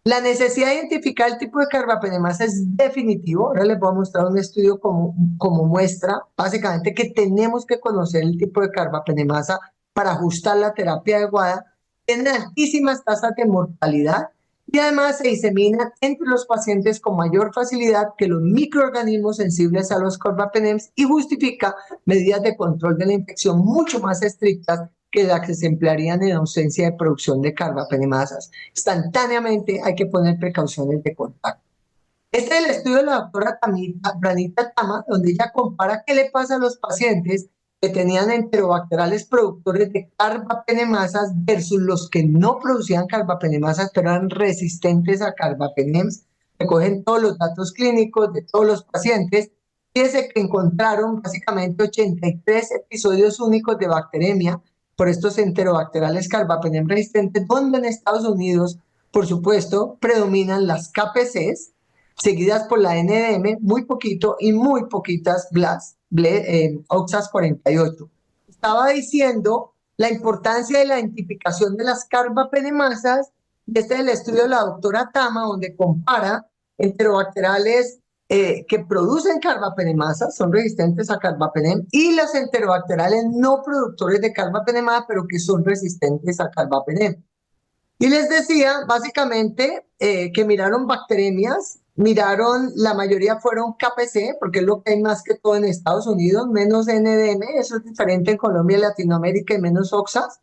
La necesidad de identificar el tipo de carbapenemasa es definitivo. Ahora les voy a mostrar un estudio como muestra, básicamente, que tenemos que conocer el tipo de carbapenemasa para ajustar la terapia adecuada. Tienen altísimas tasas de mortalidad y además se disemina entre los pacientes con mayor facilidad que los microorganismos sensibles a los carbapenems y justifica medidas de control de la infección mucho más estrictas que las que se emplearían en ausencia de producción de carbapenemasas. Instantáneamente hay que poner precauciones de contacto. Este es el estudio de la doctora Pranita Tama, donde ella compara qué le pasa a los pacientes que tenían enterobacteriales productores de carbapenemasas versus los que no producían carbapenemasas, pero eran resistentes a carbapenems. Recogen todos los datos clínicos de todos los pacientes. Fíjense que encontraron básicamente 83 episodios únicos de bacteremia por estos enterobacteriales carbapenem resistentes, donde en Estados Unidos, por supuesto, predominan las KPCs, seguidas por la NDM, muy poquito, y muy poquitas BLAS, OXAS 48. Estaba diciendo la importancia de la identificación de las carbapenemasas, y este es el estudio de la doctora Tama, donde compara enterobacteriales que producen carbapenemasas, son resistentes a carbapenem, y las enterobacteriales no productores de carbapenemasa, pero que son resistentes a carbapenem. Y les decía, básicamente, que miraron bacteremias, miraron, la mayoría fueron KPC, porque es lo que hay más que todo en Estados Unidos, menos NDM, eso es diferente en Colombia y Latinoamérica, y menos OXAS.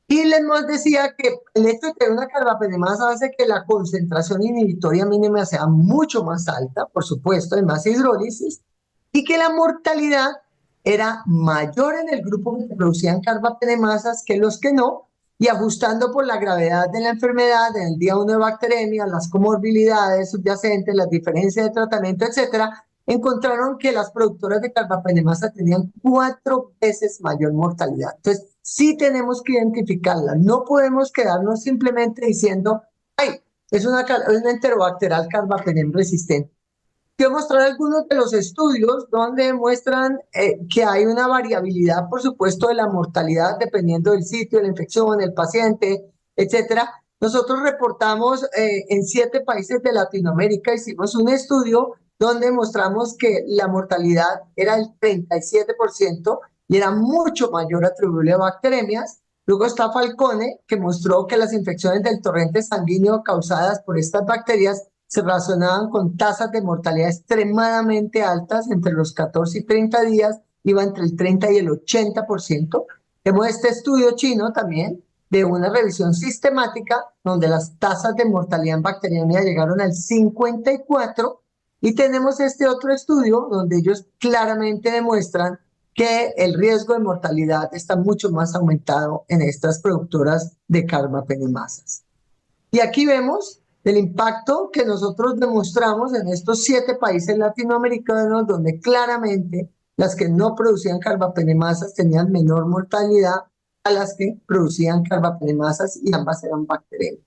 Y les decía que el hecho de tener una carbapenemasa hace que la concentración inhibitoria mínima sea mucho más alta, por supuesto, hay más hidrólisis, y que la mortalidad era mayor en el grupo que producían carbapenemasas que los que no. y ajustando por la gravedad de la enfermedad en el día 1 de bacteremia, las comorbilidades subyacentes, las diferencias de tratamiento, etcétera, encontraron que las productoras de carbapenemasa tenían 4 veces mayor mortalidad. Entonces, sí tenemos que identificarla. No podemos quedarnos simplemente diciendo, ay, es una enterobacterial carbapenem resistente. Quiero mostrar algunos de los estudios donde muestran que hay una variabilidad, por supuesto, de la mortalidad dependiendo del sitio, de la infección, el paciente, etcétera. Nosotros reportamos en 7 países de Latinoamérica, hicimos un estudio donde mostramos que la mortalidad era el 37% y era mucho mayor atribuible a bacteremias. Luego está Falcone, que mostró que las infecciones del torrente sanguíneo causadas por estas bacterias se relacionaban con tasas de mortalidad extremadamente altas entre los 14 y 30 días, iba entre el 30 y el 80%. Tenemos este estudio chino también, de una revisión sistemática, donde las tasas de mortalidad en bacteriemia llegaron al 54%, y tenemos este otro estudio, donde ellos claramente demuestran que el riesgo de mortalidad está mucho más aumentado en estas productoras de carbapenemasas. Y aquí vemos el impacto que nosotros demostramos en estos 7 países latinoamericanos, donde claramente las que no producían carbapenemasas tenían menor mortalidad a las que producían carbapenemasas, y ambas eran bacterias.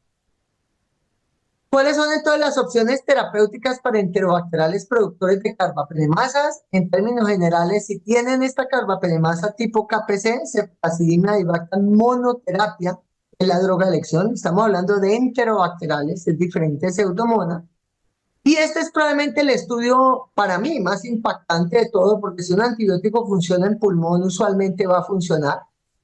¿Cuáles son entonces las opciones terapéuticas para enterobacteriales productores de carbapenemasas? En términos generales, si tienen esta carbapenemasa tipo KPC, ceftazidima y Avibactam monoterapia, es la droga de elección. Estamos hablando de enterobacteriales, es diferente de Pseudomonas. Y este es probablemente el estudio para mí más impactante de todo, porque si un antibiótico funciona en pulmón, usualmente va a funcionar.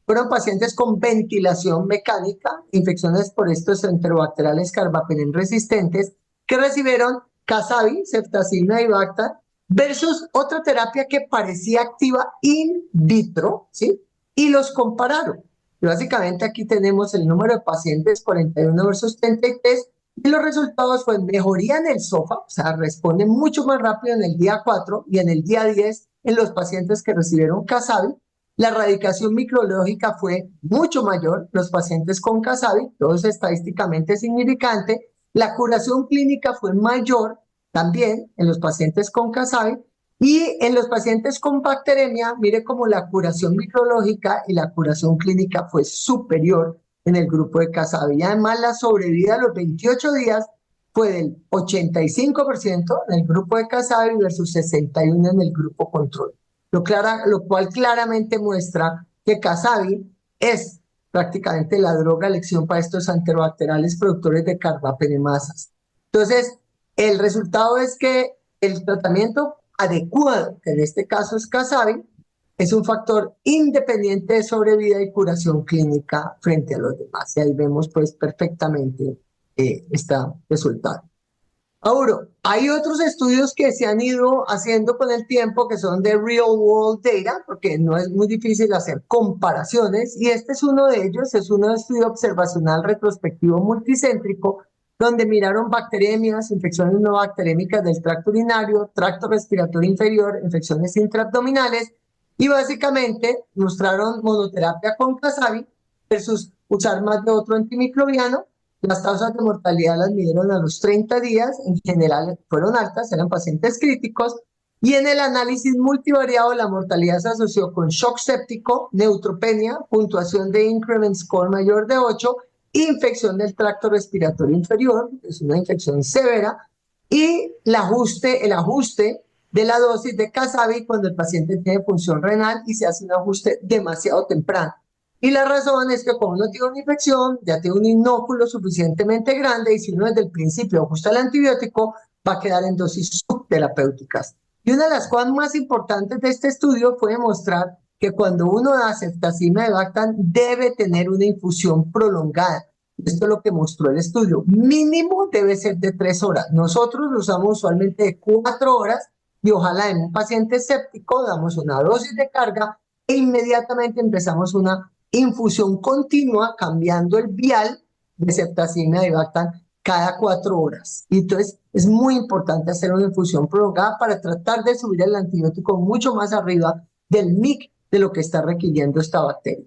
Fueron pacientes con ventilación mecánica, infecciones por estos enterobacteriales carbapenem resistentes, que recibieron Casabi, ceftazidima y Avibactam, versus otra terapia que parecía activa in vitro, ¿sí? Y los compararon. Y básicamente aquí tenemos el número de pacientes, 41 versus 33, y los resultados fue mejoría en el SOFA, o sea, responden mucho más rápido en el día 4 y en el día 10 en los pacientes que recibieron Casabi. La erradicación microbiológica fue mucho mayor, los pacientes con Casabi, todo es estadísticamente significante. La curación clínica fue mayor también en los pacientes con Casabi. Y en los pacientes con bacteremia, mire cómo la curación microbiológica y la curación clínica fue superior en el grupo de Casabi. Y además la sobrevida a los 28 días fue del 85% en el grupo de Casabi versus 61% en el grupo control. Lo cual claramente muestra que Casabi es prácticamente la droga de elección para estos enterobacteriales productores de carbapenemasas. Entonces, el resultado es que el tratamiento adecuado, que en este caso es Casabi, es un factor independiente de sobrevida y curación clínica frente a los demás. Y ahí vemos pues perfectamente este resultado. Ahora, hay otros estudios que se han ido haciendo con el tiempo que son de real world data, porque no es muy difícil hacer comparaciones, y este es uno de ellos, es un estudio observacional retrospectivo multicéntrico, donde miraron bacteremias, infecciones no bacterémicas del tracto urinario, tracto respiratorio inferior, infecciones intraabdominales, y básicamente mostraron monoterapia con Casabi versus usar más de otro antimicrobiano. Las tasas de mortalidad las midieron a los 30 días, en general fueron altas, eran pacientes críticos, y en el análisis multivariado la mortalidad se asoció con shock séptico, neutropenia, puntuación de increment score mayor de 8, infección del tracto respiratorio inferior, es una infección severa, y el ajuste de la dosis de Casabi cuando el paciente tiene función renal y se hace un ajuste demasiado temprano. Y la razón es que cuando uno tiene una infección, ya tiene un inóculo suficientemente grande, y si uno desde el principio ajusta el antibiótico, va a quedar en dosis subterapéuticas. Y una de las cosas más importantes de este estudio fue demostrar que cuando uno da ceftazidima y Avibactam debe tener una infusión prolongada. Esto es lo que mostró el estudio. Mínimo debe ser de 3 horas. Nosotros lo usamos usualmente de 4 horas, y ojalá en un paciente séptico damos una dosis de carga e inmediatamente empezamos una infusión continua, cambiando el vial de ceftazidima y Avibactam cada 4 horas. Y entonces es muy importante hacer una infusión prolongada para tratar de subir el antibiótico mucho más arriba del MIC de lo que está requiriendo esta bacteria.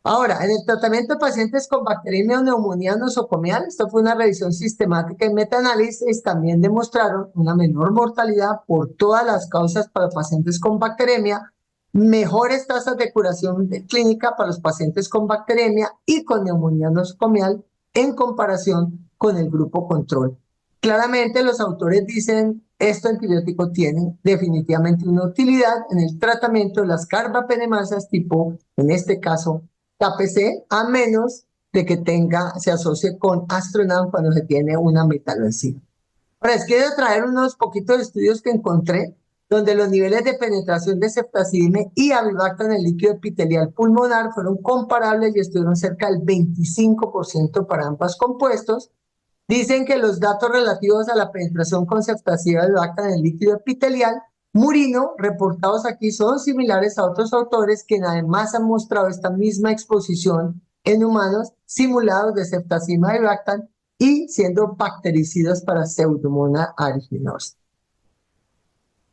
Ahora, en el tratamiento de pacientes con bacteriemia o neumonía nosocomial, esto fue una revisión sistemática y metaanálisis, también demostraron una menor mortalidad por todas las causas para pacientes con bacteriemia, mejores tasas de curación clínica para los pacientes con bacteriemia y con neumonía nosocomial en comparación con el grupo control. Claramente los autores dicen, este antibiótico tiene definitivamente una utilidad en el tratamiento de las carbapenemasas tipo, en este caso, KPC, a menos de que se asocie con Astronam cuando se tiene una metaloenzima. Ahora, les quiero traer unos poquitos de estudios que encontré, donde los niveles de penetración de ceftazidime y avibactam en el líquido epitelial pulmonar fueron comparables y estuvieron cerca del 25% para ambos compuestos. Dicen que los datos relativos a la penetración con ceftazidime y avibactam en el líquido epitelial murino, reportados aquí, son similares a otros autores que además han mostrado esta misma exposición en humanos simulados de ceftazidime y avibactam y siendo bactericidas para Pseudomonas aeruginosa.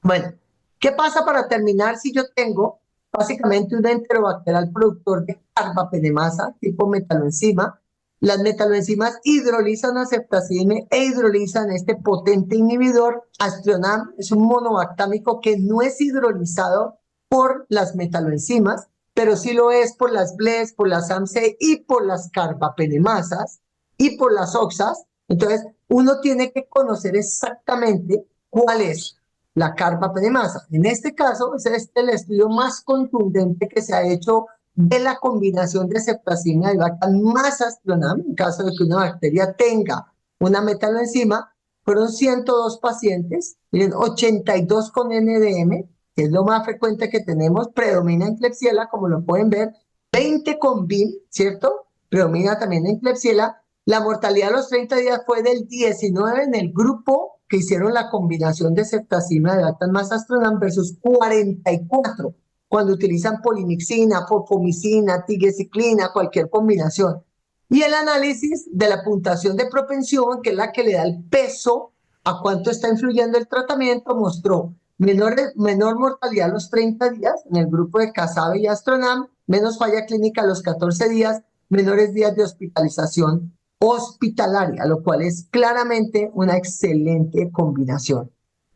Bueno, ¿qué pasa para terminar si yo tengo básicamente un enterobacterial productor de carbapenemasa tipo metaloenzima? Las metaloenzimas hidrolizan a ceftazidime e hidrolizan este potente inhibidor. Astronam es un monobactámico que no es hidrolizado por las metaloenzimas, pero sí lo es por las BLES, por las AMC y por las carbapenemasas y por las OXAs. Entonces, uno tiene que conocer exactamente cuál es la carbapenemasa. En este caso, es el estudio más contundente que se ha hecho de la combinación de ceftazidime y avibactam más Astronam, en caso de que una bacteria tenga una metaloenzima. Fueron 102 pacientes, miren, 82 con NDM, que es lo más frecuente que tenemos, predomina en Klebsiella, como lo pueden ver, 20 con BIM, ¿cierto? Predomina también en Klebsiella. La mortalidad a los 30 días fue del 19 en el grupo que hicieron la combinación de ceftazidime y avibactam más Astronam versus 44 cuando utilizan polimixina, fosfomicina, tigecyclina, cualquier combinación. Y el análisis de la puntuación de propensión, que es la que le da el peso a cuánto está influyendo el tratamiento, mostró menor mortalidad a los 30 días en el grupo de Casabe y Astronam, menos falla clínica a los 14 días, menores días de hospitalización hospitalaria, lo cual es claramente una excelente combinación.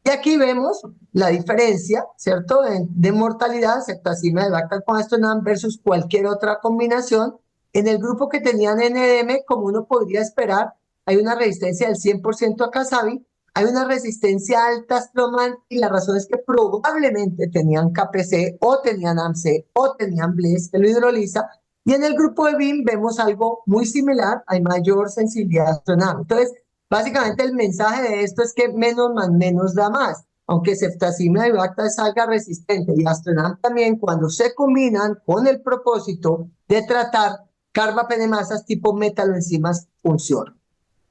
Y aquí vemos la diferencia, ¿cierto?, de mortalidad, ceftazidime y avibactam con Astronam versus cualquier otra combinación. En el grupo que tenían NDM, como uno podría esperar, hay una resistencia del 100% a Casabi, hay una resistencia alta a Astronam, y la razón es que probablemente tenían KPC o tenían AMC o tenían BLES que lo hidroliza. Y en el grupo de BIM vemos algo muy similar, hay mayor sensibilidad a Astronam. Entonces, básicamente el mensaje de esto es que menos más menos da más. Aunque ceftazidime y avibactam salga resistente y Astronam también, cuando se combinan con el propósito de tratar carbapenemasas tipo metaloenzimas, funciona.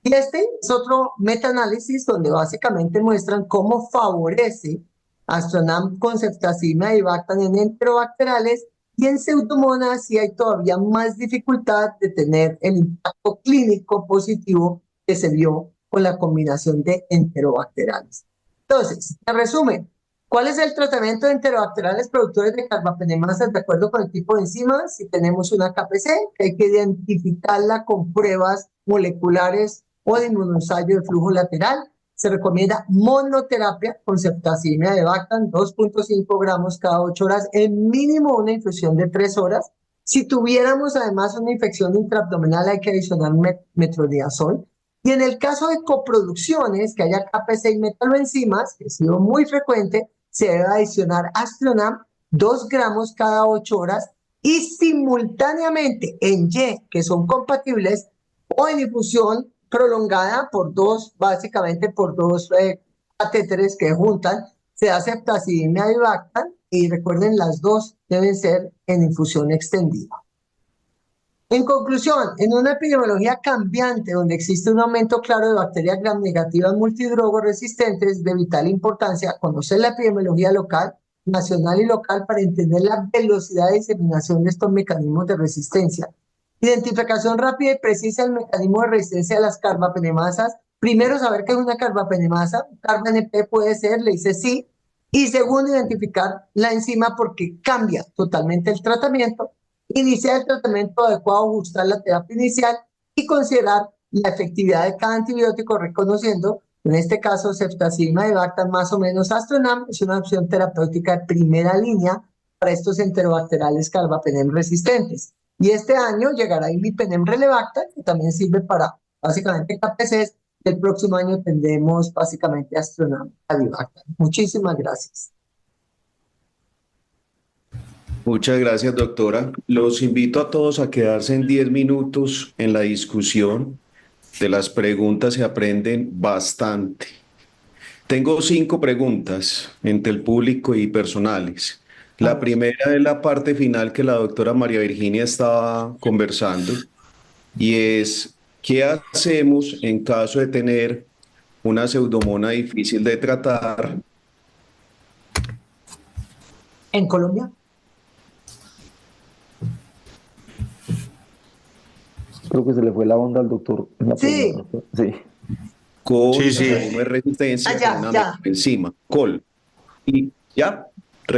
Y este es otro metaanálisis donde básicamente muestran cómo favorece Astronam con ceftazidime y avibactam en enterobacteriales, y en Pseudomonas sí hay todavía más dificultad de tener el impacto clínico positivo que se vio con la combinación de enterobacteriales. Entonces, en resumen, ¿cuál es el tratamiento de enterobacteriales productores de carbapenemasas de acuerdo con el tipo de enzima? Si tenemos una KPC, que hay que identificarla con pruebas moleculares o de inmunoensayo de flujo lateral. Se recomienda monoterapia con ceftazidime y avibactam, 2.5 gramos cada 8 horas, en mínimo una infusión de 3 horas. Si tuviéramos además una infección intraabdominal, hay que adicionar metronidazol. Y en el caso de coproducciones, que haya KPC y metaloenzimas, que ha sido muy frecuente, se debe adicionar Astronam, 2 gramos cada 8 horas, y simultáneamente en Y, que son compatibles, o en infusión prolongada básicamente por dos catéteres que juntan, se da ceftazidime y avibactam, y recuerden, las dos deben ser en infusión extendida. En conclusión, en una epidemiología cambiante donde existe un aumento claro de bacterias gram negativas multidrogoresistentes, de vital importancia conocer la epidemiología local, nacional y local para entender la velocidad de diseminación de estos mecanismos de resistencia. Identificación rápida y precisa del mecanismo de resistencia de las carbapenemasas. Primero, saber qué es una carbapenemasa. Carba-NP puede ser, le dice sí. Y segundo, identificar la enzima porque cambia totalmente el tratamiento. iniciar el tratamiento adecuado, ajustar la terapia inicial y considerar la efectividad de cada antibiótico, reconociendo, en este caso, ceftazidima y bactam más o menos Astronam es una opción terapéutica de primera línea para estos enterobacteriales carbapenem resistentes. Y este año llegará imipenem relevacta, que también sirve para básicamente KPCs. El próximo año tendremos básicamente Astronam avibactam. Muchísimas gracias. Muchas gracias, doctora. Los invito a todos a quedarse en 10 minutos en la discusión. De las preguntas se aprenden bastante. Tengo 5 preguntas entre el público y personales. La primera es la parte final que la doctora María Virginia estaba conversando y es, ¿qué hacemos en caso de tener una pseudomona difícil de tratar? ¿En Colombia? Creo que se le fue la onda al doctor en la Sí. pregunta. Sí. Con Sí, sí. resistencia ya, con una ya. enzima, col. ¿Y ya?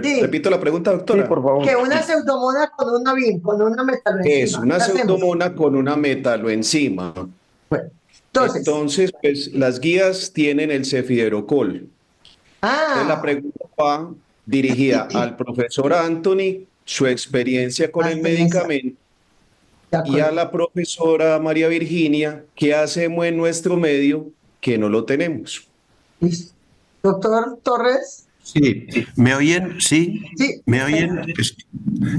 Sí. Repito la pregunta, doctora. Sí, por favor. Que una pseudomona con una BIM, con una metaloenzima. Es una ¿Qué hacemos? pseudomona con una metaloenzima. Bueno, Entonces, pues las guías tienen el cefiderocol. Entonces, la pregunta va dirigida al profesor Anthony, su experiencia con La el experiencia. medicamento, de y a acuerdo. la profesora María Virginia, ¿qué hacemos en nuestro medio que no lo tenemos? Listo. Doctor Torres. Sí, ¿me oyen? Sí, Sí. ¿me oyen?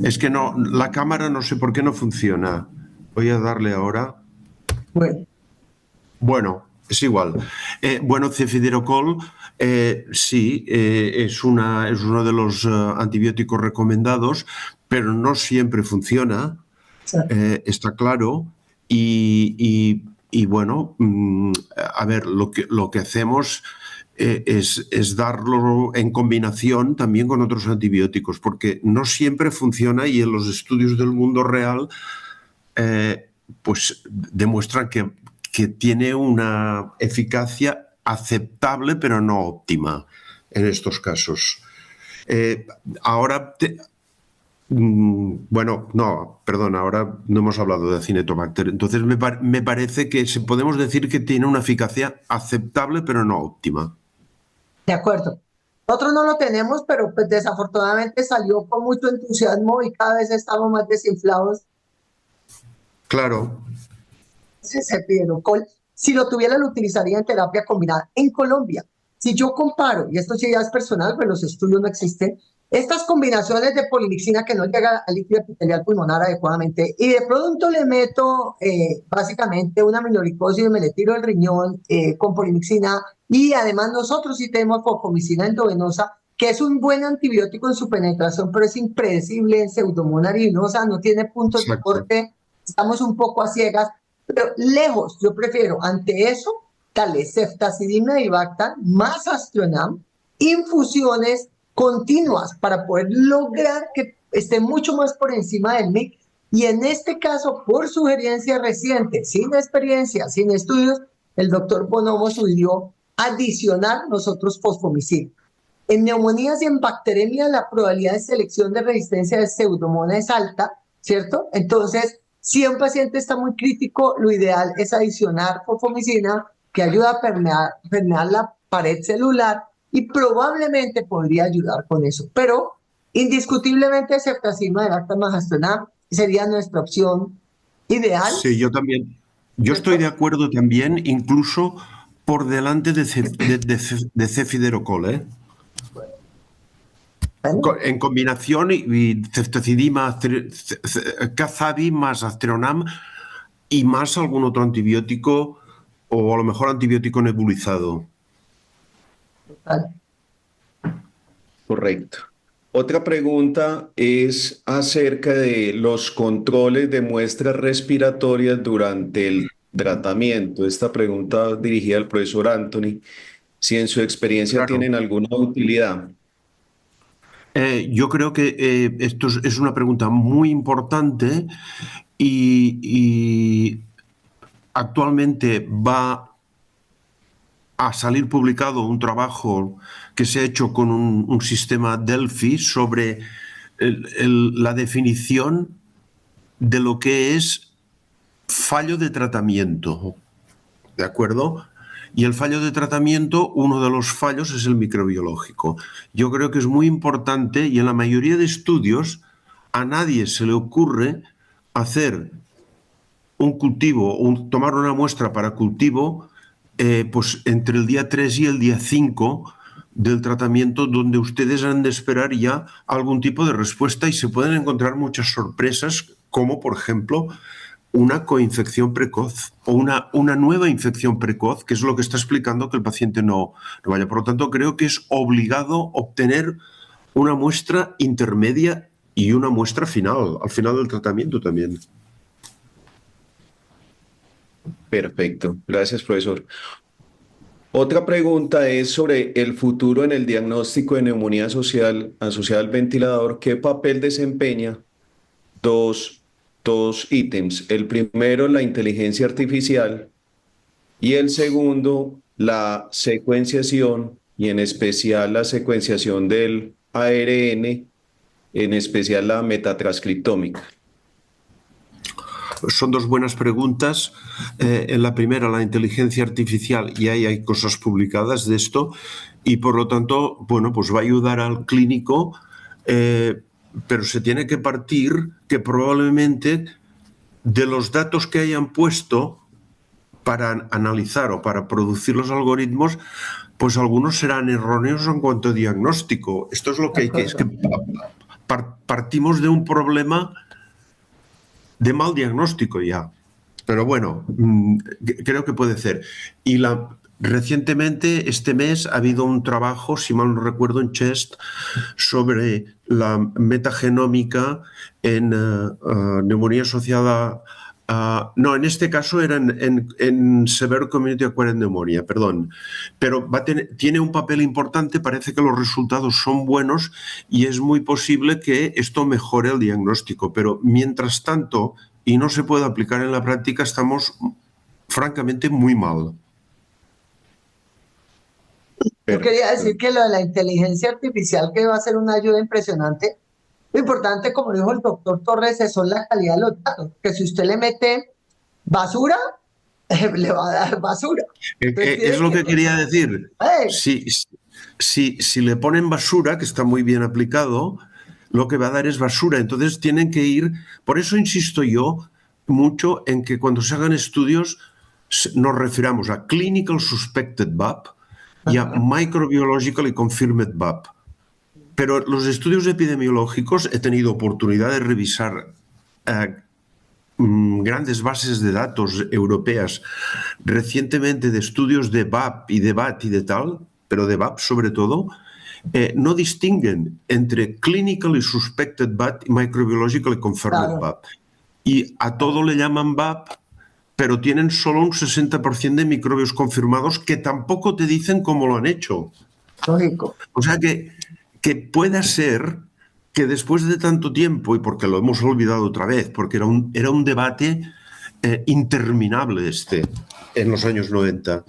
Es que no, la cámara no sé por qué no funciona. Voy a darle ahora. Bueno, Bueno, es igual. Bueno, cefiderocol, sí, es uno de los antibióticos recomendados, pero no siempre funciona, sí. está claro. Y bueno, a ver, lo que hacemos es darlo en combinación también con otros antibióticos, porque no siempre funciona y en los estudios del mundo real pues demuestran que tiene una eficacia aceptable pero no óptima en estos casos. Bueno, no, perdón, ahora no hemos hablado de Acinetobacter. Entonces me parece que podemos decir que tiene una eficacia aceptable pero no óptima. De acuerdo. Nosotros no lo tenemos, pero pues desafortunadamente salió con mucho entusiasmo y cada vez estamos más desinflados. Claro. Ese piedrocol, si lo tuviera, lo utilizaría en terapia combinada. En Colombia, si yo comparo, y esto sí ya es personal, pues los estudios no existen, estas combinaciones de polimixina que no llega al líquido epitelial pulmonar adecuadamente, y de pronto le meto básicamente una aminoglucosis y me le tiro el riñón con polimixina, y además nosotros sí tenemos focomicina endovenosa, que es un buen antibiótico en su penetración, pero es impredecible en pseudomonas aeruginosa, no tiene puntos de Exacto. corte, estamos un poco a ciegas. Pero lejos, yo prefiero ante eso, darle ceftazidima y bactam más Astronam, infusiones continuas para poder lograr que esté mucho más por encima del MIC. Y en este caso, por sugerencia reciente, sin experiencia, sin estudios, el doctor Bonomo sugirió adicionar nosotros fosfomicina. En neumonías y en bacteremia la probabilidad de selección de resistencia de pseudomonas es alta, ¿cierto? Entonces, si un paciente está muy crítico, lo ideal es adicionar fosfomicina, que ayuda a permear la pared celular y probablemente podría ayudar con eso. Pero indiscutiblemente ceftazidima y bactam más Astronam sería nuestra opción ideal. Sí, yo también. Yo estoy de acuerdo también, incluso por delante de cefiderocol, ¿eh? Bueno, En combinación y ceftazidima, Cazabi más Astronam y más algún otro antibiótico o a lo mejor antibiótico nebulizado. total. Correcto. Otra pregunta es acerca de los controles de muestras respiratorias durante el tratamiento. Esta pregunta dirigida al profesor Anthony, si en su experiencia Claro. tienen alguna utilidad. Yo creo que esto es una pregunta muy importante y actualmente va a salir publicado un trabajo que se ha hecho con un sistema Delphi sobre la definición de lo que es fallo de tratamiento, ¿de acuerdo? Y el fallo de tratamiento, uno de los fallos es el microbiológico. Yo creo que es muy importante y en la mayoría de estudios a nadie se le ocurre hacer un cultivo, tomar una muestra para cultivo, pues entre el día 3 y el día 5 del tratamiento, donde ustedes han de esperar ya algún tipo de respuesta y se pueden encontrar muchas sorpresas, como por ejemplo una coinfección precoz o una nueva infección precoz, que es lo que está explicando que el paciente no vaya. Por lo tanto, creo que es obligado obtener una muestra intermedia y una muestra final, al final del tratamiento también. Perfecto, gracias, profesor. Otra pregunta es sobre el futuro en el diagnóstico de neumonía social asociada al ventilador. ¿Qué papel desempeña dos, dos ítems? El primero, la inteligencia artificial y el segundo, la secuenciación y en especial la secuenciación del ARN, en especial la metatranscriptómica. Son dos buenas preguntas. En la primera, la inteligencia artificial, y ahí hay cosas publicadas de esto, y por lo tanto, bueno, pues va a ayudar al clínico, pero se tiene que partir que probablemente de los datos que hayan puesto para analizar o para producir los algoritmos, pues algunos serán erróneos en cuanto a diagnóstico. Esto es lo que hay que... Es que partimos de un problema de mal diagnóstico ya. Pero bueno, creo que puede ser. Y recientemente, este mes, ha habido un trabajo, si mal no recuerdo, en CHEST, sobre la metagenómica en neumonía asociada a... no, en este caso era en Severe Community Acquired Pneumonia, perdón. Pero tiene un papel importante, parece que los resultados son buenos y es muy posible que esto mejore el diagnóstico. Pero mientras tanto, y no se puede aplicar en la práctica, estamos francamente muy mal. Yo quería decir que lo de la inteligencia artificial, que va a ser una ayuda impresionante. Lo importante, como dijo el doctor Torres, es la calidad de los datos. Que si usted le mete basura, le va a dar basura. Es lo que quería decir. Si le ponen basura, que está muy bien aplicado, lo que va a dar es basura. Entonces tienen que ir... Por eso insisto yo mucho en que cuando se hagan estudios nos refiramos a Clinical Suspected VAP y a Microbiologically Confirmed VAP. Pero los estudios epidemiológicos, he tenido oportunidad de revisar grandes bases de datos europeas recientemente de estudios de VAP y de BAT y de tal, pero de VAP sobre todo, no distinguen entre Clinically Suspected VAP y Microbiologically Confirmed VAP. Y a todo le llaman VAP, pero tienen solo un 60% de microbios confirmados que tampoco te dicen cómo lo han hecho. Lógico. O sea que pueda ser que después de tanto tiempo, y porque lo hemos olvidado otra vez, porque era un debate interminable en los años 90,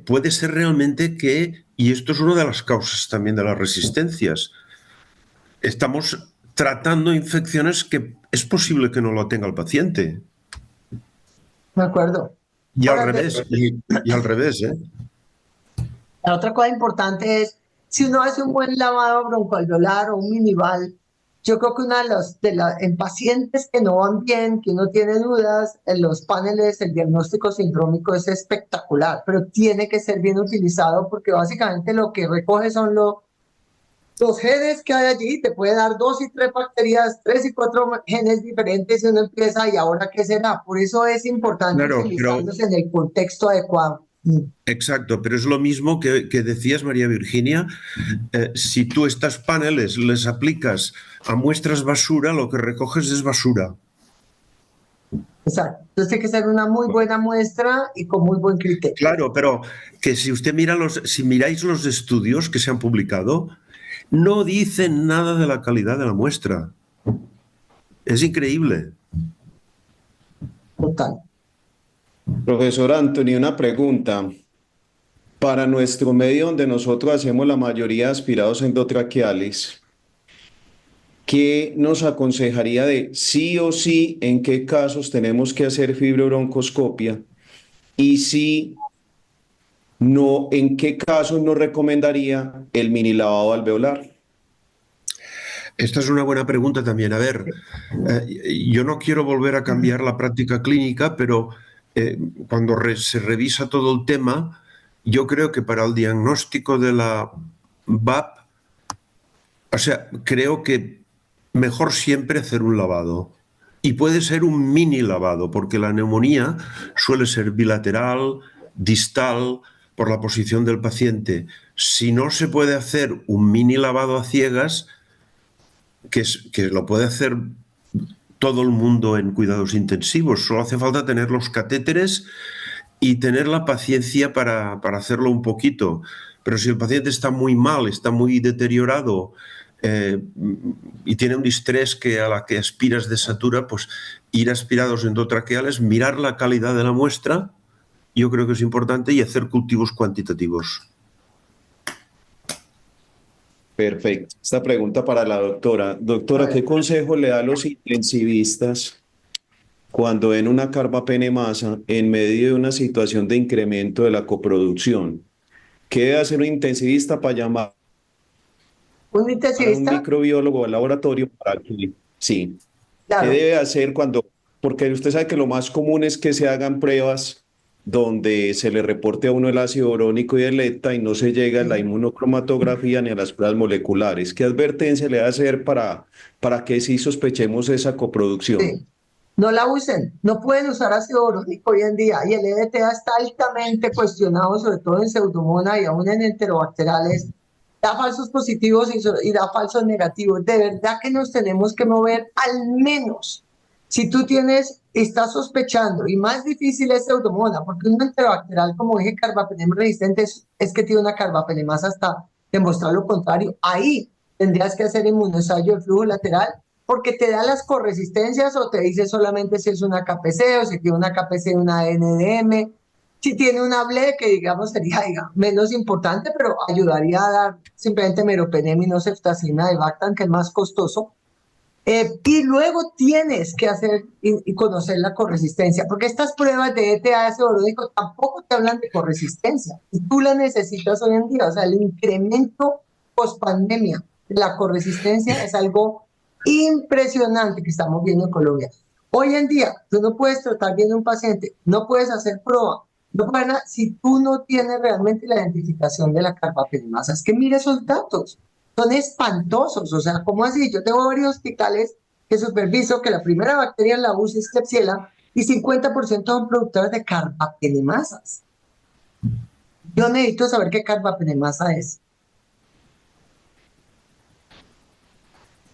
puede ser realmente que, y esto es una de las causas también de las resistencias, estamos tratando infecciones que es posible que no lo tenga el paciente. De acuerdo. Y al revés, y al revés, ¿eh? La otra cosa importante es, si uno hace un buen lavado broncoalveolar o un minival, yo creo que en pacientes que no van bien, que uno tiene dudas, en los paneles, el diagnóstico sindrómico es espectacular, pero tiene que ser bien utilizado porque básicamente lo que recoge son los genes que hay allí. Te puede dar 2 y 3 bacterias, 3 y 4 genes diferentes y uno empieza, ¿y ahora qué será? Por eso es importante utilizarlos en el contexto adecuado. Exacto, pero es lo mismo que decías, María Virginia. Si tú estas paneles les aplicas a muestras basura, lo que recoges es basura. Exacto. Entonces tiene que ser una muy buena muestra y con muy buen criterio. Claro, pero que si usted mira si miráis los estudios que se han publicado, no dicen nada de la calidad de la muestra. Es increíble. Total. Profesor Anthony, una pregunta. Para nuestro medio donde nosotros hacemos la mayoría de aspirados endotraqueales, ¿qué nos aconsejaría de sí o sí en qué casos tenemos que hacer fibrobroncoscopia? Y si no, ¿en qué casos nos recomendaría el mini lavado alveolar? Esta es una buena pregunta también. A ver, yo no quiero volver a cambiar la práctica clínica, pero cuando se revisa todo el tema, yo creo que para el diagnóstico de la VAP, o sea, creo que mejor siempre hacer un lavado. Y puede ser un mini lavado, porque la neumonía suele ser bilateral, distal, por la posición del paciente. Si no se puede hacer un mini lavado a ciegas, que lo puede hacer todo el mundo en cuidados intensivos, solo hace falta tener los catéteres y tener la paciencia para hacerlo un poquito. Pero si el paciente está muy mal, está muy deteriorado y tiene un distrés que a la que aspiras desatura, pues ir aspirados endotraqueales, mirar la calidad de la muestra, yo creo que es importante, y hacer cultivos cuantitativos. Perfecto. Esta pregunta para la doctora. A Doctora, ver, ¿qué consejo le da a los intensivistas cuando ven una carbapenemasa en medio de una situación de incremento de la coproducción? ¿Qué debe hacer un intensivista para llamar un a un intensivista, microbiólogo al laboratorio para que, sí, qué claro, debe hacer cuando, porque usted sabe que lo más común es que se hagan pruebas donde se le reporte a uno el ácido urónico y el ETA y no se llega a la sí, inmunocromatografía ni a las pruebas moleculares? ¿Qué advertencia le debe hacer para que sí sospechemos esa coproducción? sí. No la usen, no pueden usar ácido borónico hoy en día y el EDTA está altamente cuestionado, sobre todo en pseudomonas y aún en enterobacteriales. Da falsos positivos y da falsos negativos. De verdad que nos tenemos que mover al menos. Si tú tienes, estás sospechando, y más difícil es pseudomona, porque un enterobacterial, como dije, carbapenem resistente, es que tiene una carbapenemasa hasta demostrar lo contrario. Ahí tendrías que hacer inmunoensayo de flujo lateral porque te da las corresistencias o te dice solamente si es una KPC o si tiene una KPC, una NDM, si tiene una BLE, que digamos sería menos importante, pero ayudaría a dar simplemente meropenem y no ceftazina de Bactam, que es más costoso. Y luego tienes que hacer y conocer la corresistencia, porque estas pruebas de ETA ácido borónico tampoco te hablan de corresistencia, y tú la necesitas hoy en día. O sea, el incremento post-pandemia de la corresistencia es algo impresionante que estamos viendo en Colombia. Hoy en día, tú no puedes tratar bien a un paciente, no puedes hacer prueba, no puedes nada, si tú no tienes realmente la identificación de la carbapenemasa. Es que mire esos datos son espantosos. O sea, ¿cómo así? Yo tengo varios hospitales que superviso que la primera bacteria en la UCI es Klebsiella y 50% son productores de carbapenemasas. Yo necesito saber qué carbapenemasa es.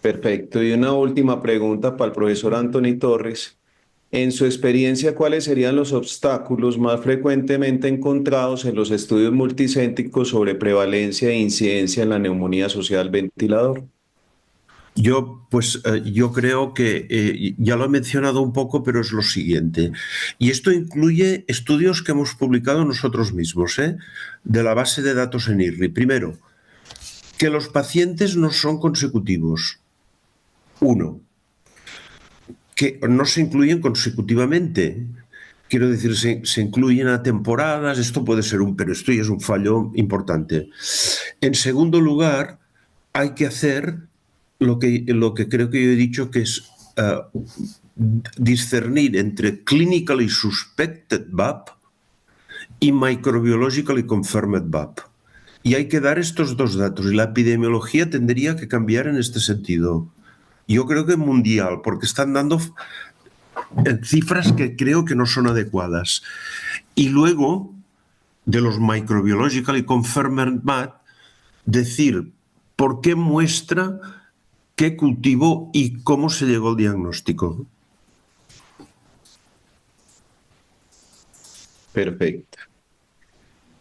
Perfecto. Y una última pregunta para el profesor Anthony Torres. En su experiencia, ¿cuáles serían los obstáculos más frecuentemente encontrados en los estudios multicéntricos sobre prevalencia e incidencia en la neumonía asociada al ventilador? Yo creo que ya lo he mencionado un poco, pero es lo siguiente. Y esto incluye estudios que hemos publicado nosotros mismos, de la base de datos en IRRI. Primero, que los pacientes no son consecutivos. Uno, que no se incluyen consecutivamente. Quiero decir, se incluyen a temporadas, esto puede ser pero esto ya es un fallo importante. En segundo lugar, hay que hacer lo que creo que yo he dicho, que es discernir entre clinically suspected VAP y microbiologically confirmed VAP. Y hay que dar estos dos datos, y la epidemiología tendría que cambiar en este sentido. Yo creo que mundial, porque están dando cifras que creo que no son adecuadas. Y luego, de los microbiologically confirmed VAP, decir por qué muestra, qué cultivo y cómo se llegó al diagnóstico. Perfecto.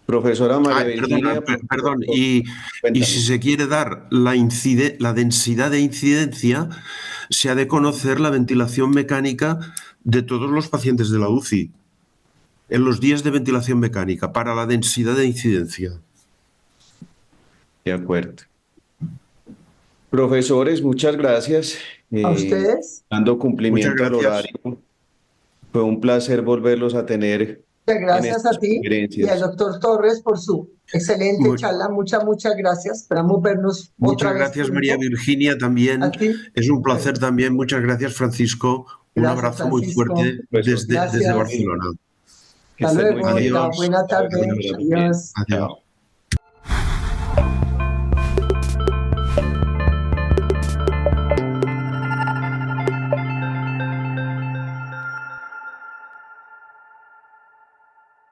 Profesora María Virginia, Perdón. Y si cuéntame. se quiere dar la densidad de incidencia, se ha de conocer la ventilación mecánica de todos los pacientes de la UCI en los días de ventilación mecánica para la densidad de incidencia. De acuerdo. Profesores, muchas gracias. A eh, ustedes, Dando Muchas cumplimiento al gracias. horario. Fue un placer volverlos a tener muchas en gracias a estas ti y al conferencias. doctor Torres por su excelente Mu- charla. Muchas gracias. Esperamos vernos otra Muchas vez gracias, María pronto. Virginia, A también. ti. Es un Bueno, placer también. Muchas gracias, Francisco. Un gracias, abrazo muy Francisco. fuerte Profesor, desde Gracias. Barcelona. que Hasta estén muy luego. bien. Chao. Adiós. Buena Chao, que tarde. estén muy bien. Adiós. Adiós. Chao.